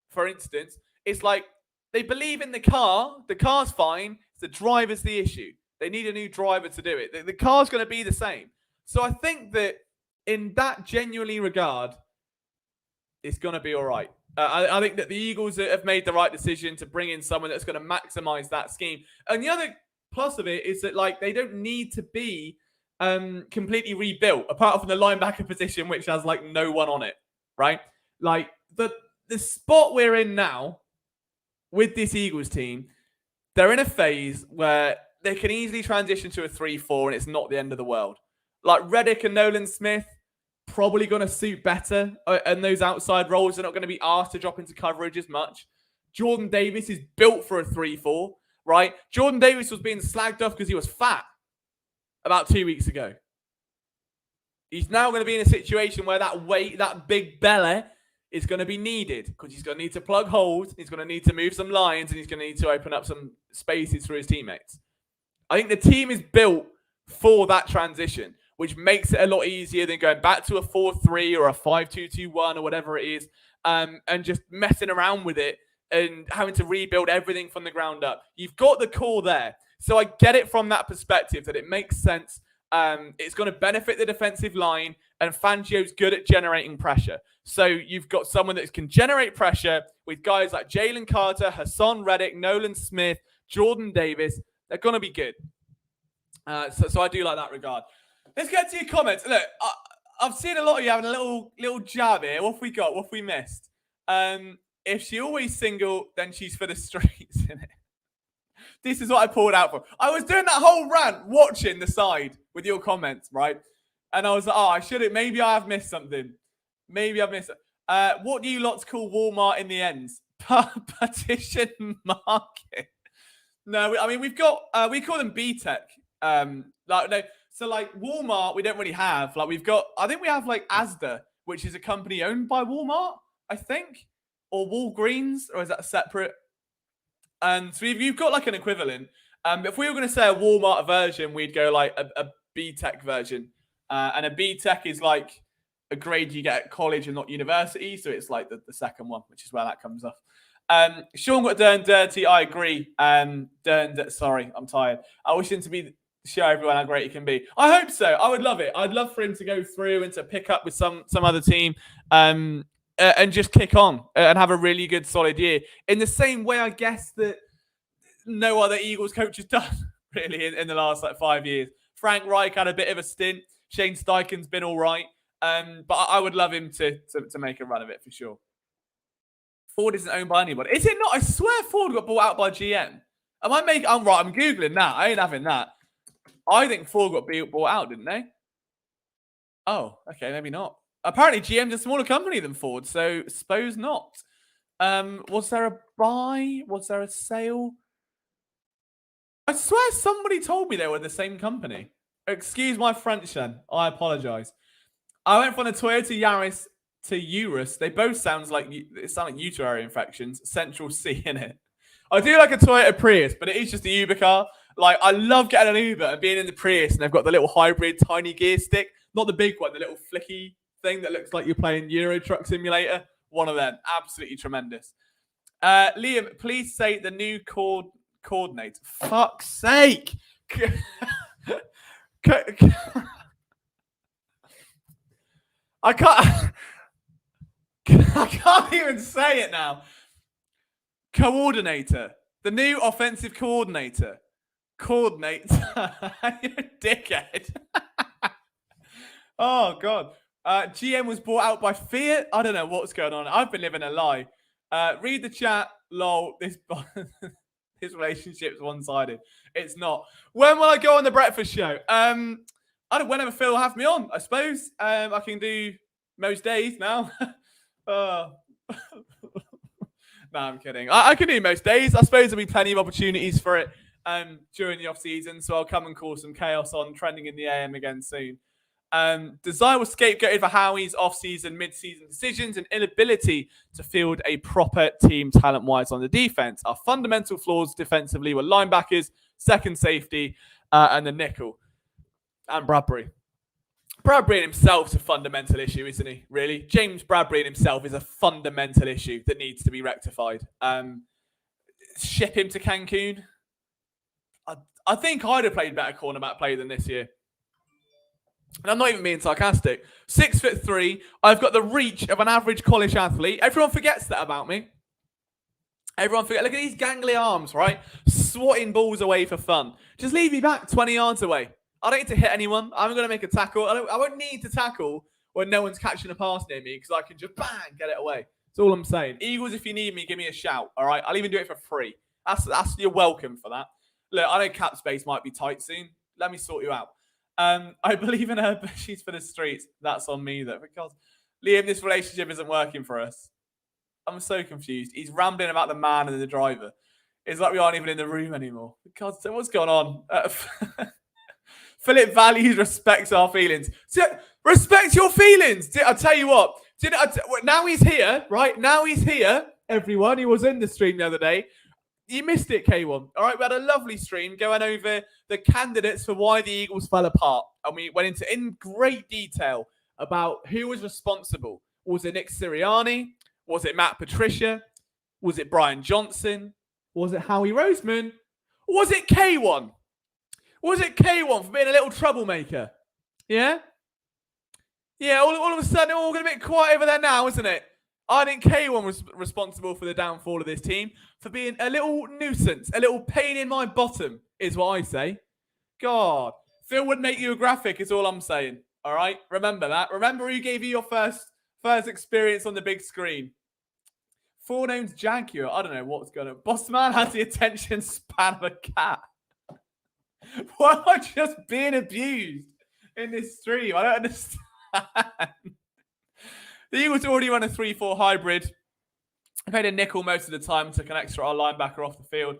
for instance, it's like they believe in the car's fine, the driver's the issue. They need a new driver to do it. The car's going to be the same. So I think that in that genuinely regard, it's going to be all right. I think that the Eagles have made the right decision to bring in someone that's going to maximize that scheme. And the other plus of it is that, like, they don't need to be completely rebuilt, apart from the linebacker position, which has like no one on it, right? Like the spot we're in now with this Eagles team, they're in a phase where they can easily transition to a 3-4 and it's not the end of the world. Like Reddick and Nolan Smith, probably going to suit better and those outside roles. They're not going to be asked to drop into coverage as much. Jordan Davis is built for a 3-4, right? Jordan Davis was being slagged off because he was fat about 2 weeks ago. He's now going to be in a situation where that weight, that big belly, is going to be needed because he's going to need to plug holes, he's going to need to move some lines, and he's going to need to open up some spaces for his teammates. I think the team is built for that transition, which makes it a lot easier than going back to a 4-3 or a 5-2-2-1 or whatever it is, and just messing around with it and having to rebuild everything from the ground up. You've got the core there. So I get it from that perspective that it makes sense. It's going to benefit the defensive line, and Fangio's good at generating pressure. So you've got someone that can generate pressure with guys like Jalen Carter, Hassan Reddick, Nolan Smith, Jordan Davis. They're going to be good. So I do like that regard. Let's get to your comments. Look, I've seen a lot of you having a little jab here. What have we got? What have we missed? If she always single, then she's for the streets, innit? This is what I pulled out for. I was doing that whole rant, watching the side with your comments, right? And I was like, oh, I shouldn't. Maybe I have missed something. Maybe I've missed it. What do you lots call Walmart in the ends? Partition market. No, I mean, we've got, we call them B-Tech. So like Walmart, we don't really have. Like we've got, I think we have like Asda, which is a company owned by Walmart, I think. Or Walgreens, or is that separate? And so you've got like an equivalent. If we were going to say a Walmart version, we'd go like a B-Tech version. And a B-Tech is like a grade you get at college and not university. So it's like the second one, which is where that comes off. Sean got Dern dirty. I agree. Sorry, I'm tired. I wish him to show everyone how great he can be. I hope so. I would love it. I'd love for him to go through and to pick up with some other team. And just kick on and have a really good, solid year. In the same way, I guess, that no other Eagles coach has done, really, in the last 5 years. Frank Reich had a bit of a stint. Shane Steichen's been all right. But I would love him to make a run of it, for sure. Ford isn't owned by anybody. Is it not? I swear Ford got bought out by GM. I'm right. I'm Googling that. I ain't having that. I think Ford got bought out, didn't they? Oh, okay, maybe not. Apparently, GM's a smaller company than Ford, so suppose not. Was there a buy? Was there a sale? I swear somebody told me they were the same company. Excuse my French, then. I apologise. I went from a Toyota Yaris to Urus. They both sound like uterine infections. Central C in it. I do like a Toyota Prius, but it is just a Uber car. Like, I love getting an Uber and being in the Prius, and they've got the little hybrid tiny gear stick. Not the big one, the little flicky thing that looks like you're playing Euro Truck Simulator. One of them. Absolutely tremendous. Liam, please say the new coordinator. Fuck's sake. I can't even say it now. Coordinator. The new offensive coordinator. Coordinator. You're a dickhead. Oh, God. GM was bought out by Fiat. I don't know what's going on. I've been living a lie. Read the chat. Lol. This relationship's one-sided. It's not. When will I go on the breakfast show? Whenever Phil will have me on, I suppose. I can do most days now. No, I'm kidding. I can do most days. I suppose there'll be plenty of opportunities for it during the off-season. So I'll come and cause some chaos on Trending in the AM again soon. Desire was scapegoated for Howie's off-season, mid-season decisions and inability to field a proper team talent-wise on the defense. Our fundamental flaws defensively were linebackers, second safety, and the nickel. And Bradbury. Bradbury in himself is a fundamental issue, isn't he? Really? James Bradbury in himself is a fundamental issue that needs to be rectified. Ship him to Cancun. I think I'd have played better cornerback play than this year. And I'm not even being sarcastic. 6'3". I've got the reach of an average college athlete. Everyone forgets that about me. Everyone forget. Look at these gangly arms, right? Swatting balls away for fun. Just leave me back 20 yards away. I don't need to hit anyone. I'm going to make a tackle. I won't need to tackle when no one's catching a pass near me because I can just bang, get it away. That's all I'm saying. Eagles, if you need me, give me a shout. All right? I'll even do it for free. You're welcome for that. Look, I know cap space might be tight soon. Let me sort you out. I believe in her, but she's for the streets. That's on me, though. Because, Liam, this relationship isn't working for us. I'm so confused. He's rambling about the man and the driver. It's like we aren't even in the room anymore. God, what's going on? Philip values, respects our feelings. Respect your feelings. I'll tell you what. Now he's here, right? Now he's here, everyone. He was in the stream the other day. You missed it, K1. All right, we had a lovely stream going over the candidates for why the Eagles fell apart. And we went into in great detail about who was responsible. Was it Nick Sirianni? Was it Matt Patricia? Was it Brian Johnson? Was it Howie Roseman? Or was it K1? Was it K1 for being a little troublemaker? Yeah? Yeah, all of a sudden, all going a bit quiet over there now, isn't it? I think K1 was responsible for the downfall of this team, for being a little nuisance, a little pain in my bottom, is what I say. God. Phil would make you a graphic, is all I'm saying. All right? Remember that. Remember who gave you your first experience on the big screen. Full name's Jaguar. I don't know what's going on. Boss man has the attention span of a cat. Why am I just being abused in this stream? I don't understand. The Eagles already run a 3-4 hybrid. Played a nickel most of the time, took an extra linebacker off the field.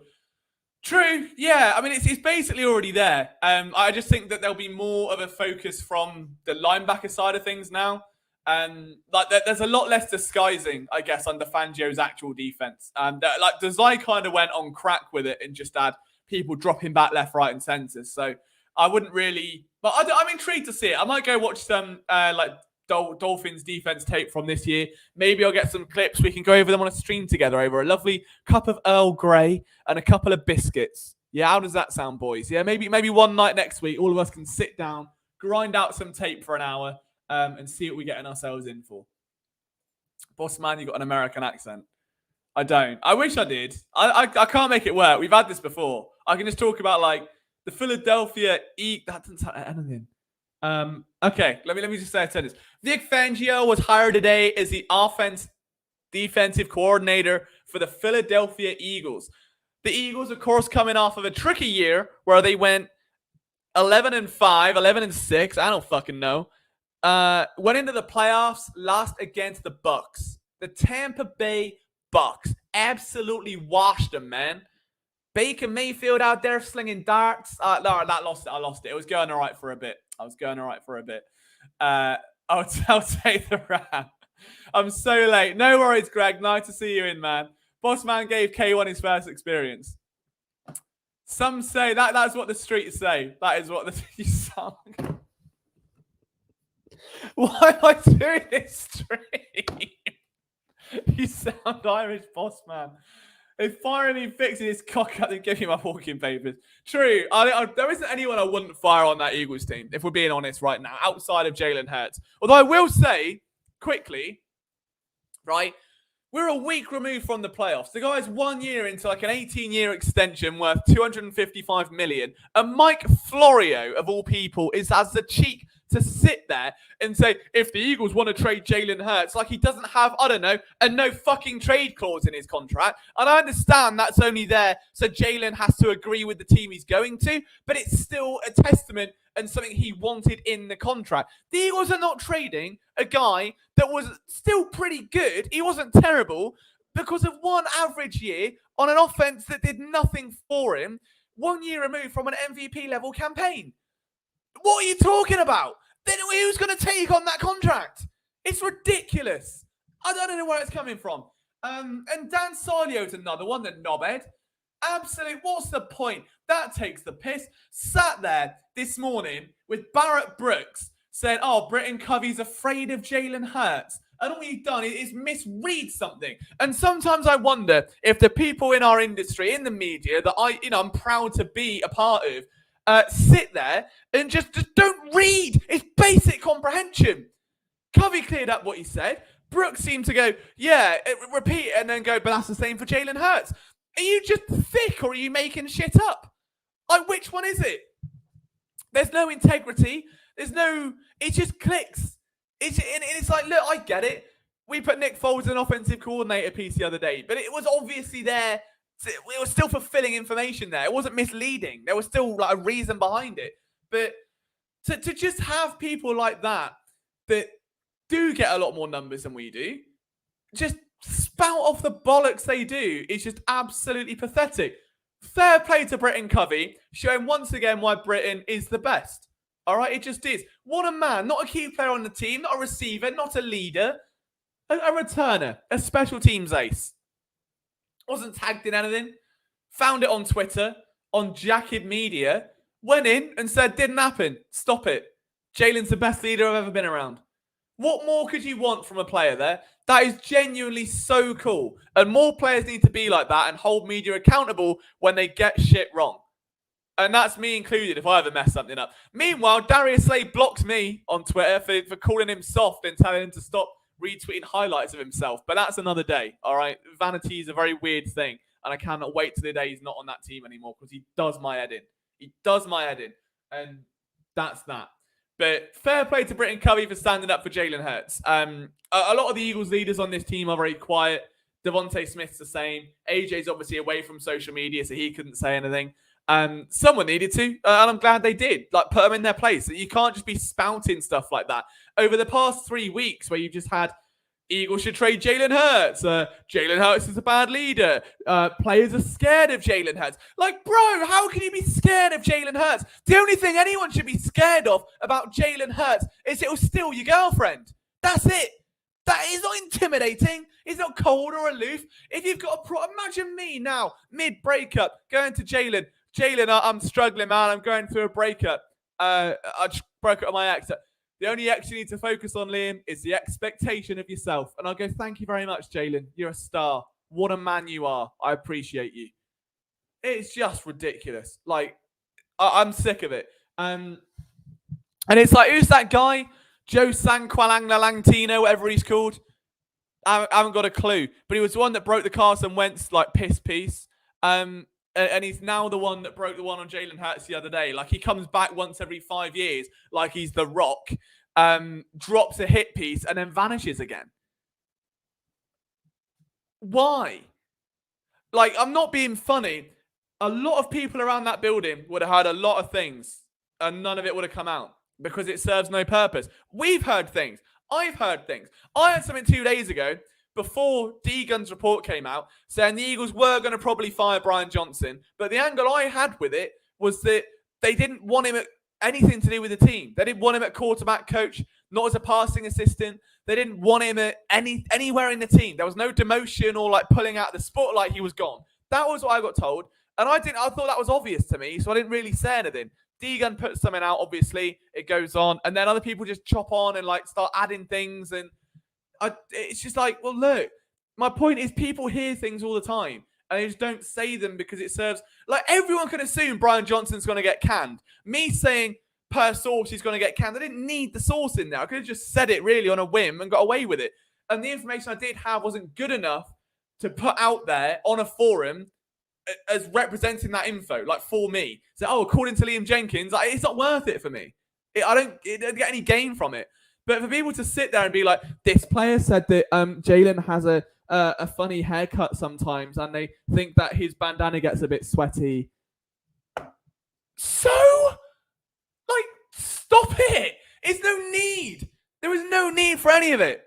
True, yeah. I mean, it's basically already there. I just think that there'll be more of a focus from the linebacker side of things now. There's a lot less disguising, I guess, under Fangio's actual defense. Desai kind of went on crack with it and just had people dropping back left, right, and centre. So I wouldn't really, but I'm intrigued to see it. I might go watch some Dolphins defense tape from this year. Maybe I'll get some clips. We can go over them on a stream together over a lovely cup of Earl Grey and a couple of biscuits. Yeah, how does that sound, boys? Yeah, maybe one night next week, all of us can sit down, grind out some tape for an hour, and see what we're getting ourselves in for. Boss man, you got an American accent. I don't. I wish I did. I can't make it work. We've had this before. I can just talk about like the Philadelphia That doesn't sound like anything. Okay, let me just say a sentence. Vic Fangio was hired today as the defensive coordinator for the Philadelphia Eagles. The Eagles, of course, coming off of a tricky year where they went 11-5, 11-6. I don't fucking know. Went into the playoffs, lost against the Bucks. The Tampa Bay Bucks absolutely washed them, man. Baker Mayfield out there slinging darts. No, that lost it. I lost it. It was going all right for a bit. I'll take the wrap. I'm so late. No worries, Greg. Nice to see you in, man. Boss man gave K1 his first experience. Some say that's what the streets say. That is what you sound. Why am I doing this stream? You sound Irish, boss man. If finally fixing his cock up and give me my walking papers. True. There isn't anyone I wouldn't fire on that Eagles team, if we're being honest right now, outside of Jalen Hurts. Although I will say, quickly, right, we're a week removed from the playoffs. The guy's 1 year into like an 18-year extension worth $255 million. And Mike Florio, of all people, has the cheek to sit there and say, if the Eagles want to trade Jalen Hurts, like he doesn't have, I don't know, a no fucking trade clause in his contract. And I understand that's only there so Jalen has to agree with the team he's going to, but it's still a testament and something he wanted in the contract. The Eagles are not trading a guy that was still pretty good. He wasn't terrible because of one average year on an offense that did nothing for him, 1 year removed from an MVP level campaign. What are you talking about? Then who's going to take on that contract? It's ridiculous. I don't know where it's coming from. And Dan Salio's another one, the knobhead. Absolutely. What's the point? That takes the piss. Sat there this morning with Barrett Brooks saying, Britton Covey's afraid of Jalen Hurts. And all you've done is misread something. And sometimes I wonder if the people in our industry, in the media, that I'm proud to be a part of, sit there and just don't read. It's basic comprehension. Covey cleared up what he said. Brooks seemed to go, repeat it, and then go, but that's the same for Jalen Hurts. Are you just thick or are you making shit up? Like, which one is it? There's no integrity. It just clicks. It's like, look, I get it. We put Nick Foles as an offensive coordinator piece the other day, but it was obviously there. It was still fulfilling information there. It wasn't misleading. There was still like a reason behind it. But to just have people like that do get a lot more numbers than we do, just spout off the bollocks they do is just absolutely pathetic. Fair play to Britton Covey, showing once again why Britton is the best. All right, it just is. What a man. Not a key player on the team, not a receiver, not a leader. A returner, a special teams ace. Wasn't tagged in anything. Found it on Twitter, on Jacket Media. Went in and said, didn't happen. Stop it. Jalen's the best leader I've ever been around. What more could you want from a player there? That is genuinely so cool. And more players need to be like that and hold media accountable when they get shit wrong. And that's me included if I ever mess something up. Meanwhile, Darius Slay blocked me on Twitter for calling him soft and telling him to stop retweeting highlights of himself. But that's another day, all right? Vanity is a very weird thing. And I cannot wait till the day he's not on that team anymore because he does my head in. He does my head in. And that's that. But fair play to Britton Covey for standing up for Jalen Hurts. A lot of the Eagles leaders on this team are very quiet. Devontae Smith's the same. AJ's obviously away from social media, so he couldn't say anything. Someone needed to, and I'm glad they did. Like, put them in their place. You can't just be spouting stuff like that. Over the past 3 weeks, where you've just had Eagles should trade Jalen Hurts. Jalen Hurts is a bad leader. Players are scared of Jalen Hurts. Like, bro, how can you be scared of Jalen Hurts? The only thing anyone should be scared of about Jalen Hurts is it will steal your girlfriend. That's it. That is not intimidating. He's not cold or aloof. If you've got imagine me now, mid-breakup, going to Jalen. Jalen, I'm struggling, man. I'm going through a breakup. I just broke up with my ex. The only X you need to focus on, Liam, is the expectation of yourself. And I'll go, thank you very much, Jalen. You're a star. What a man you are. I appreciate you. It's just ridiculous. Like, I'm sick of it. And it's like, who's that guy? Joe Sanqualanglalangtino, whatever he's called. I haven't got a clue. But he was the one that broke the Carson Wentz, like, piss piece. And he's now the one that broke the one on Jalen Hurts the other day. Like, he comes back once every 5 years, like he's The Rock, drops a hit piece, and then vanishes again. Why? Like, I'm not being funny. A lot of people around that building would have heard a lot of things, and none of it would have come out because it serves no purpose. We've heard things. I've heard things. I heard something 2 days ago before D-Gun's report came out saying the Eagles were going to probably fire Brian Johnson. But the angle I had with it was that they didn't want him at anything to do with the team. They didn't want him at quarterback coach, not as a passing assistant. They didn't want him at anywhere in the team. There was no demotion or like pulling out the spotlight. He was gone. That was what I got told. And I thought that was obvious to me, so I didn't really say anything. D-Gun puts something out, obviously. It goes on. And then other people just chop on and like start adding things. And it's just like, well, look, my point is people hear things all the time and they just don't say them because it serves. Like, everyone can assume Brian Johnson's going to get canned. Me saying per source he's going to get canned, I didn't need the source in there. I could have just said it really on a whim and got away with it. And the information I did have wasn't good enough to put out there on a forum as representing that info, like for me. So, according to Liam Jenkins, like, it's not worth it for me. I don't get any gain from it. But for people to sit there and be like, this player said that Jalen has a funny haircut sometimes, and they think that his bandana gets a bit sweaty. So, like, stop it. It's no need. There is no need for any of it.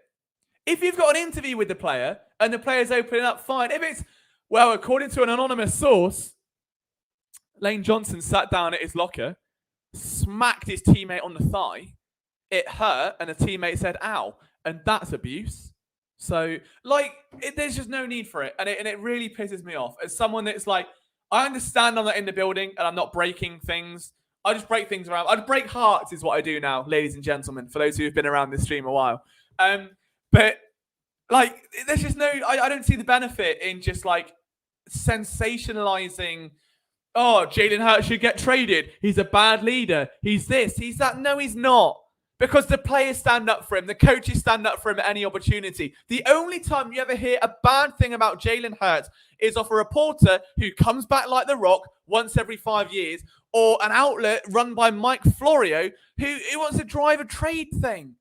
If you've got an interview with the player and the player's opening up, fine. If it's, well, according to an anonymous source, Lane Johnson sat down at his locker, smacked his teammate on the thigh. It hurt, and the teammate said, ow. And that's abuse. So, like, there's just no need for it. And it really pisses me off. As someone that's like, I understand I'm not in the building and I'm not breaking things. I just break things around. I just break hearts is what I do now, ladies and gentlemen, for those who have been around this stream a while. But, like, there's just no, I don't see the benefit in just, like, sensationalizing, oh, Jalen Hurts should get traded. He's a bad leader. He's this, he's that. No, he's not. Because the players stand up for him. The coaches stand up for him at any opportunity. The only time you ever hear a bad thing about Jalen Hurts is off a reporter who comes back like The Rock once every 5 years, or an outlet run by Mike Florio who wants to drive a trade thing.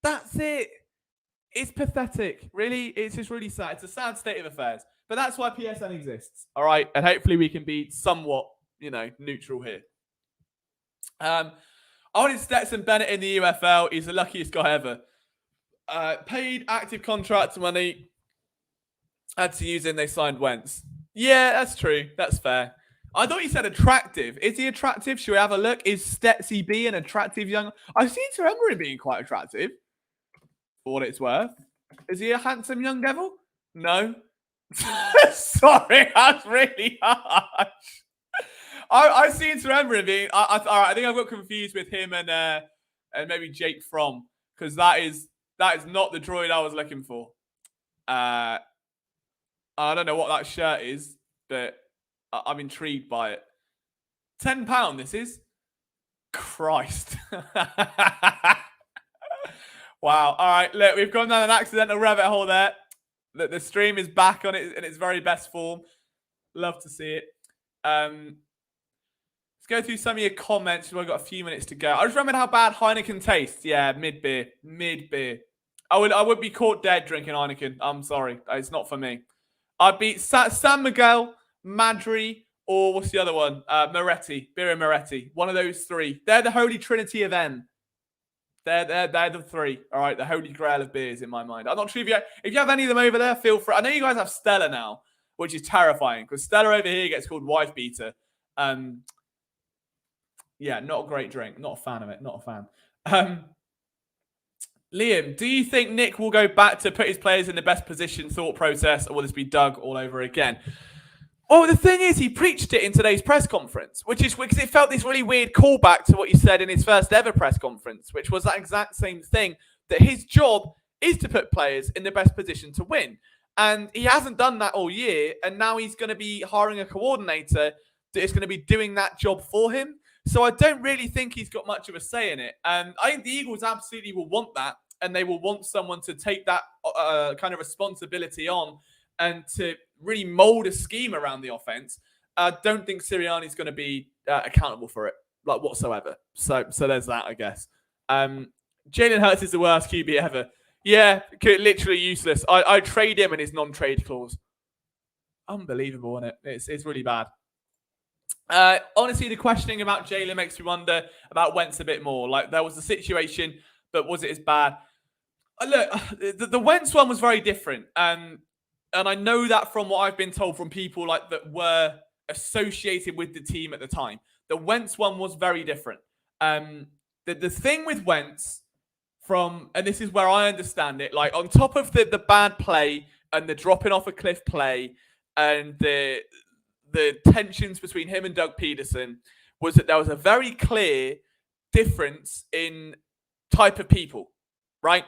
That's it. It's pathetic. Really, it's just really sad. It's a sad state of affairs. But that's why PSN exists. All right? And hopefully we can be somewhat, neutral here. I wanted Stetson Bennett in the UFL. He's the luckiest guy ever. Paid active contract money. Had to use in, they signed Wentz. Yeah, that's true. That's fair. I thought you said attractive. Is he attractive? Should we have a look? Is Stetsy B an attractive young... I've seen Sir Emery being quite attractive. For what it's worth. Is he a handsome young devil? No. Sorry, that's really harsh. I've seen Sir Emery being... all right, I think I've got confused with him and maybe Jake Fromm, because that is not the droid I was looking for. I don't know what that shirt is, but I'm intrigued by it. £10 this is? Christ. Wow. All right, look, we've gone down an accidental rabbit hole there. The stream is back on it in its very best form. Love to see it. Let's go through some of your comments. We've got a few minutes to go. I just remembered how bad Heineken tastes. Yeah, mid beer. I would be caught dead drinking Heineken. I'm sorry, it's not for me. I'd be San Miguel, Madri, or what's the other one? Moretti, Birra Moretti. One of those three. They're the holy trinity of N. They're the three. All right, the holy grail of beers in my mind. I'm not sure if you have any of them over there. Feel free. I know you guys have Stella now, which is terrifying because Stella over here gets called wife beater. Yeah, not a great drink. Not a fan of it. Not a fan. Liam, do you think Nick will go back to put his players in the best position thought process, or will this be Doug all over again? Well, the thing is, he preached it in today's press conference, which is because it felt this really weird callback to what he said in his first ever press conference, which was that exact same thing, that his job is to put players in the best position to win. And he hasn't done that all year, and now he's going to be hiring a coordinator that is going to be doing that job for him. So I don't really think he's got much of a say in it. I think the Eagles absolutely will want that, and they will want someone to take that kind of responsibility on and to really mold a scheme around the offense. I don't think Sirianni's going to be accountable for it, like whatsoever. So there's that, I guess. Jalen Hurts is the worst QB ever. Yeah, literally useless. I trade him in his non-trade clause. Unbelievable, isn't it? It's really bad. Honestly, the questioning about Jalen makes me wonder about Wentz a bit more. Like, there was a situation, but was it as bad? Look, the Wentz one was very different. And I know that from what I've been told from people like that were associated with the team at the time. The Wentz one was very different. The thing with Wentz and this is where I understand it, like on top of the bad play and the dropping off a cliff play and the tensions between him and Doug Peterson, was that there was a very clear difference in type of people, right?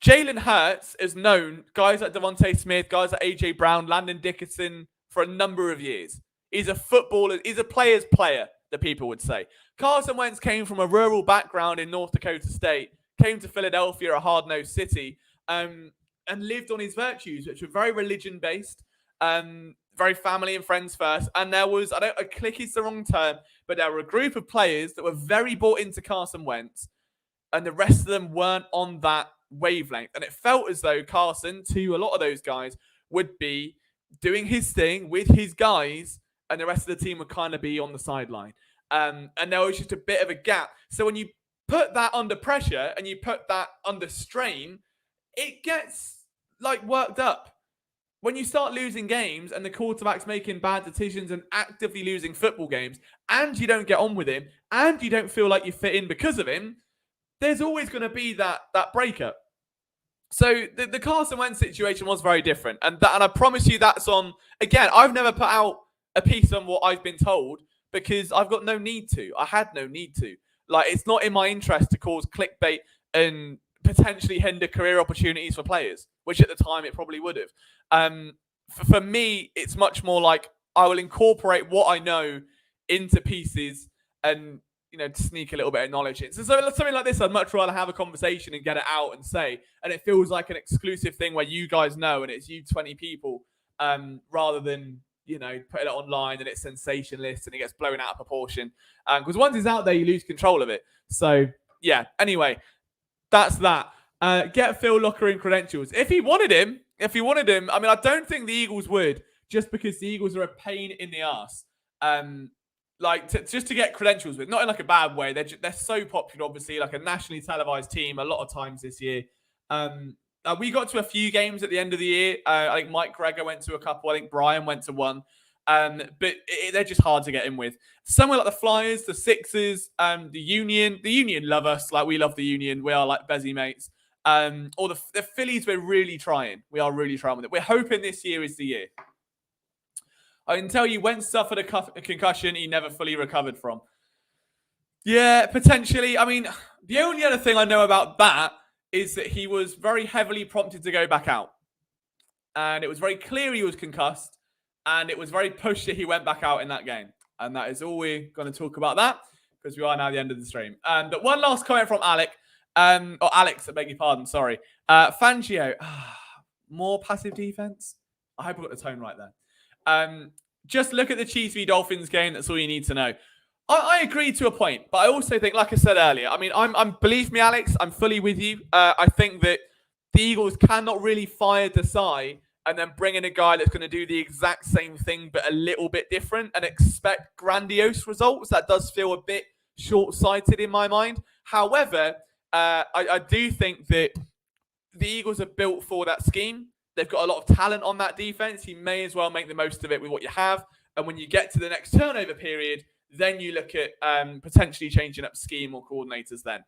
Jalen Hurts has known guys like Devontae Smith, guys like A.J. Brown, Landon Dickerson for a number of years. He's a footballer. He's a player's player, the people would say. Carson Wentz came from a rural background in North Dakota State, came to Philadelphia, a hard-nosed city, and lived on his virtues, which were very religion-based, very family and friends first. And there was, a clique is the wrong term, but there were a group of players that were very bought into Carson Wentz, and the rest of them weren't on that wavelength. And it felt as though Carson, to a lot of those guys, would be doing his thing with his guys, and the rest of the team would kind of be on the sideline. And there was just a bit of a gap. So when you put that under pressure and you put that under strain, it gets like worked up. When you start losing games and the quarterback's making bad decisions and actively losing football games, and you don't get on with him, and you don't feel like you fit in because of him, there's always going to be that breakup. So the Carson Wentz situation was very different. And I promise you that's on, again, I've never put out a piece on what I've been told because I've got no need to. I had no need to. Like, it's not in my interest to cause clickbait and potentially hinder career opportunities for players, which at the time it probably would have. For me, it's much more like I will incorporate what I know into pieces and, to sneak a little bit of knowledge in. So something like this, I'd much rather have a conversation and get it out and say, and it feels like an exclusive thing where you guys know and it's you 20 people, rather than, putting it online and it's sensationalist and it gets blown out of proportion. Because once it's out there, you lose control of it. So, yeah, anyway, that's that. Get Phil Locker in credentials. If he wanted him, I mean, I don't think the Eagles would, just because the Eagles are a pain in the ass. Just to get credentials with, not in like a bad way. They're so popular, obviously, like a nationally televised team a lot of times this year. We got to a few games at the end of the year. I think Mike Greger went to a couple. I think Brian went to one. But they're just hard to get in with. Somewhere like the Flyers, the Sixers, the Union. The Union love us. Like, we love the Union. We are like Bezzy mates. Or the Phillies, we're really trying. We are really trying with it. We're hoping this year is the year. I can tell you, Wentz suffered a concussion he never fully recovered from. Yeah, potentially. I mean, the only other thing I know about that is that he was very heavily prompted to go back out. And it was very clear he was concussed. And it was very pushed that he went back out in that game. And that is all we're going to talk about that, because we are now at the end of the stream. But one last comment from Alex, I beg your pardon, sorry. Fangio, more passive defense? I hope I got the tone right there. Just look at the Chiefs v Dolphins game. That's all you need to know. I agree to a point, but I also think, like I said earlier, I mean, I'm believe me, Alex, I'm fully with you. I think that the Eagles cannot really fire Desai and then bring in a guy that's going to do the exact same thing but a little bit different and expect grandiose results. That does feel a bit short-sighted in my mind. However, I do think that the Eagles are built for that scheme. They've got a lot of talent on that defense. You may as well make the most of it with what you have. And when you get to the next turnover period, then you look at potentially changing up scheme or coordinators then.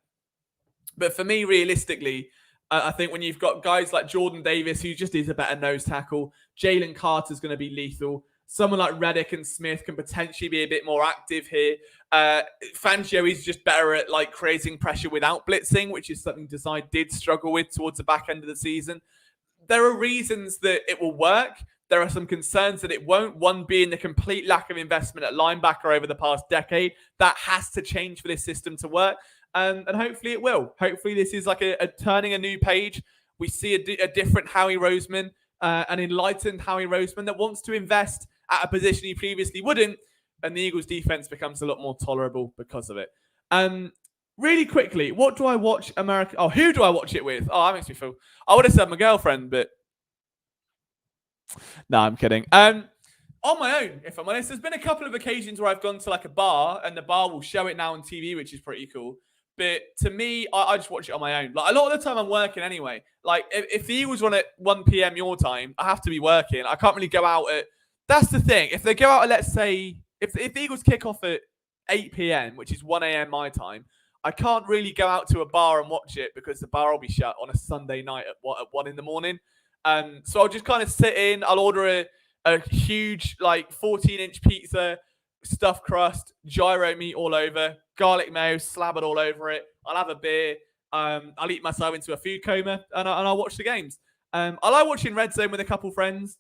But for me, realistically, I think when you've got guys like Jordan Davis, who just is a better nose tackle, Jalen Carter's going to be lethal. Someone like Reddick and Smith can potentially be a bit more active here. Fangio is just better at like creating pressure without blitzing, which is something Desai did struggle with towards the back end of the season. There are reasons that it will work. There are some concerns that it won't. One being the complete lack of investment at linebacker over the past decade. That has to change for this system to work. And hopefully it will. Hopefully this is like a turning a new page. We see a different Howie Roseman, an enlightened Howie Roseman that wants to invest at a position he previously wouldn't. And the Eagles defense becomes a lot more tolerable because of it. Really quickly, what do I watch America? Oh, who do I watch it with? Oh, that makes me feel. I would have said my girlfriend, but no, I'm kidding. On my own, if I'm honest, there's been a couple of occasions where I've gone to like a bar and the bar will show it now on TV, which is pretty cool. But to me, I just watch it on my own. Like a lot of the time, I'm working anyway. Like if the Eagles run at 1 p.m. your time, I have to be working. I can't really go out at. That's the thing. If they go out at, let's say, if the Eagles kick off at 8 p.m., which is 1 a.m. my time, I can't really go out to a bar and watch it because the bar will be shut on a Sunday night at 1 in the morning. So I'll just kind of sit in. I'll order a huge, like 14-inch pizza, stuffed crust, gyro meat all over, garlic mayo, slab it all over it. I'll have a beer. I'll eat myself into a food coma and I'll watch the games. I like watching Red Zone with a couple friends,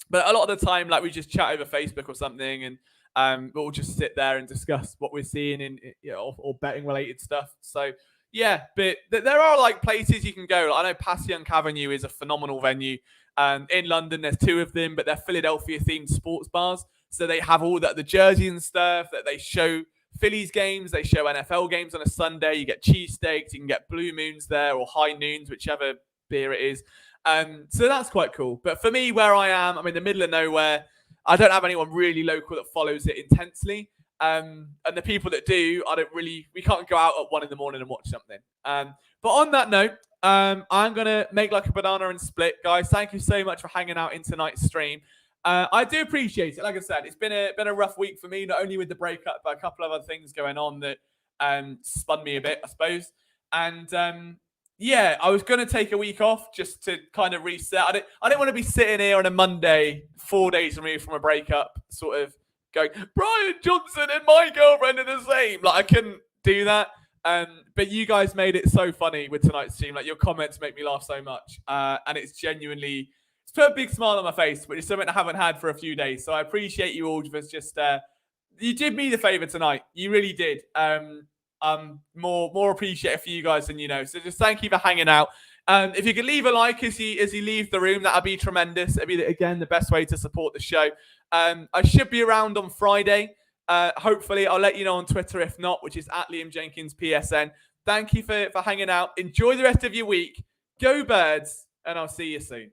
but a lot of the time, like we just chat over Facebook or something, and we'll just sit there and discuss what we're seeing in or betting related stuff. So yeah, but there are like places you can go. I know Passyunk Avenue is a phenomenal venue. In London, there's 2 of them, but they're Philadelphia-themed sports bars. So they have all the jerseys and stuff that they show Phillies games. They show NFL games on a Sunday. You get cheesesteaks. You can get Blue Moons there or High Noons, whichever beer it is. So that's quite cool. But for me, where I am, I'm in the middle of nowhere. I don't have anyone really local that follows it intensely. And the people that do, we can't go out at 1 in the morning and watch something. But on that note, I'm going to make like a banana and split. Guys, thank you so much for hanging out in tonight's stream. I do appreciate it. Like I said, it's been a rough week for me, not only with the breakup, but a couple of other things going on that spun me a bit, I suppose. And yeah, I was going to take a week off just to kind of reset. I didn't want to be sitting here on a Monday, 4 days removed from a breakup, sort of going, Brian Johnson and my girlfriend are the same. Like, I couldn't do that. But you guys made it so funny with tonight's stream. Like, your comments make me laugh so much. And it's genuinely, it's put a big smile on my face, which is something I haven't had for a few days. So I appreciate you all for just, you did me the favor tonight. You really did. More appreciative for you guys than you know. So just thank you for hanging out. If you could leave a like as you leave the room, that'd be tremendous. It'd be, again, the best way to support the show. I should be around on Friday. Hopefully, I'll let you know on Twitter if not, which is at Liam Jenkins PSN. Thank you for hanging out. Enjoy the rest of your week. Go Birds, and I'll see you soon.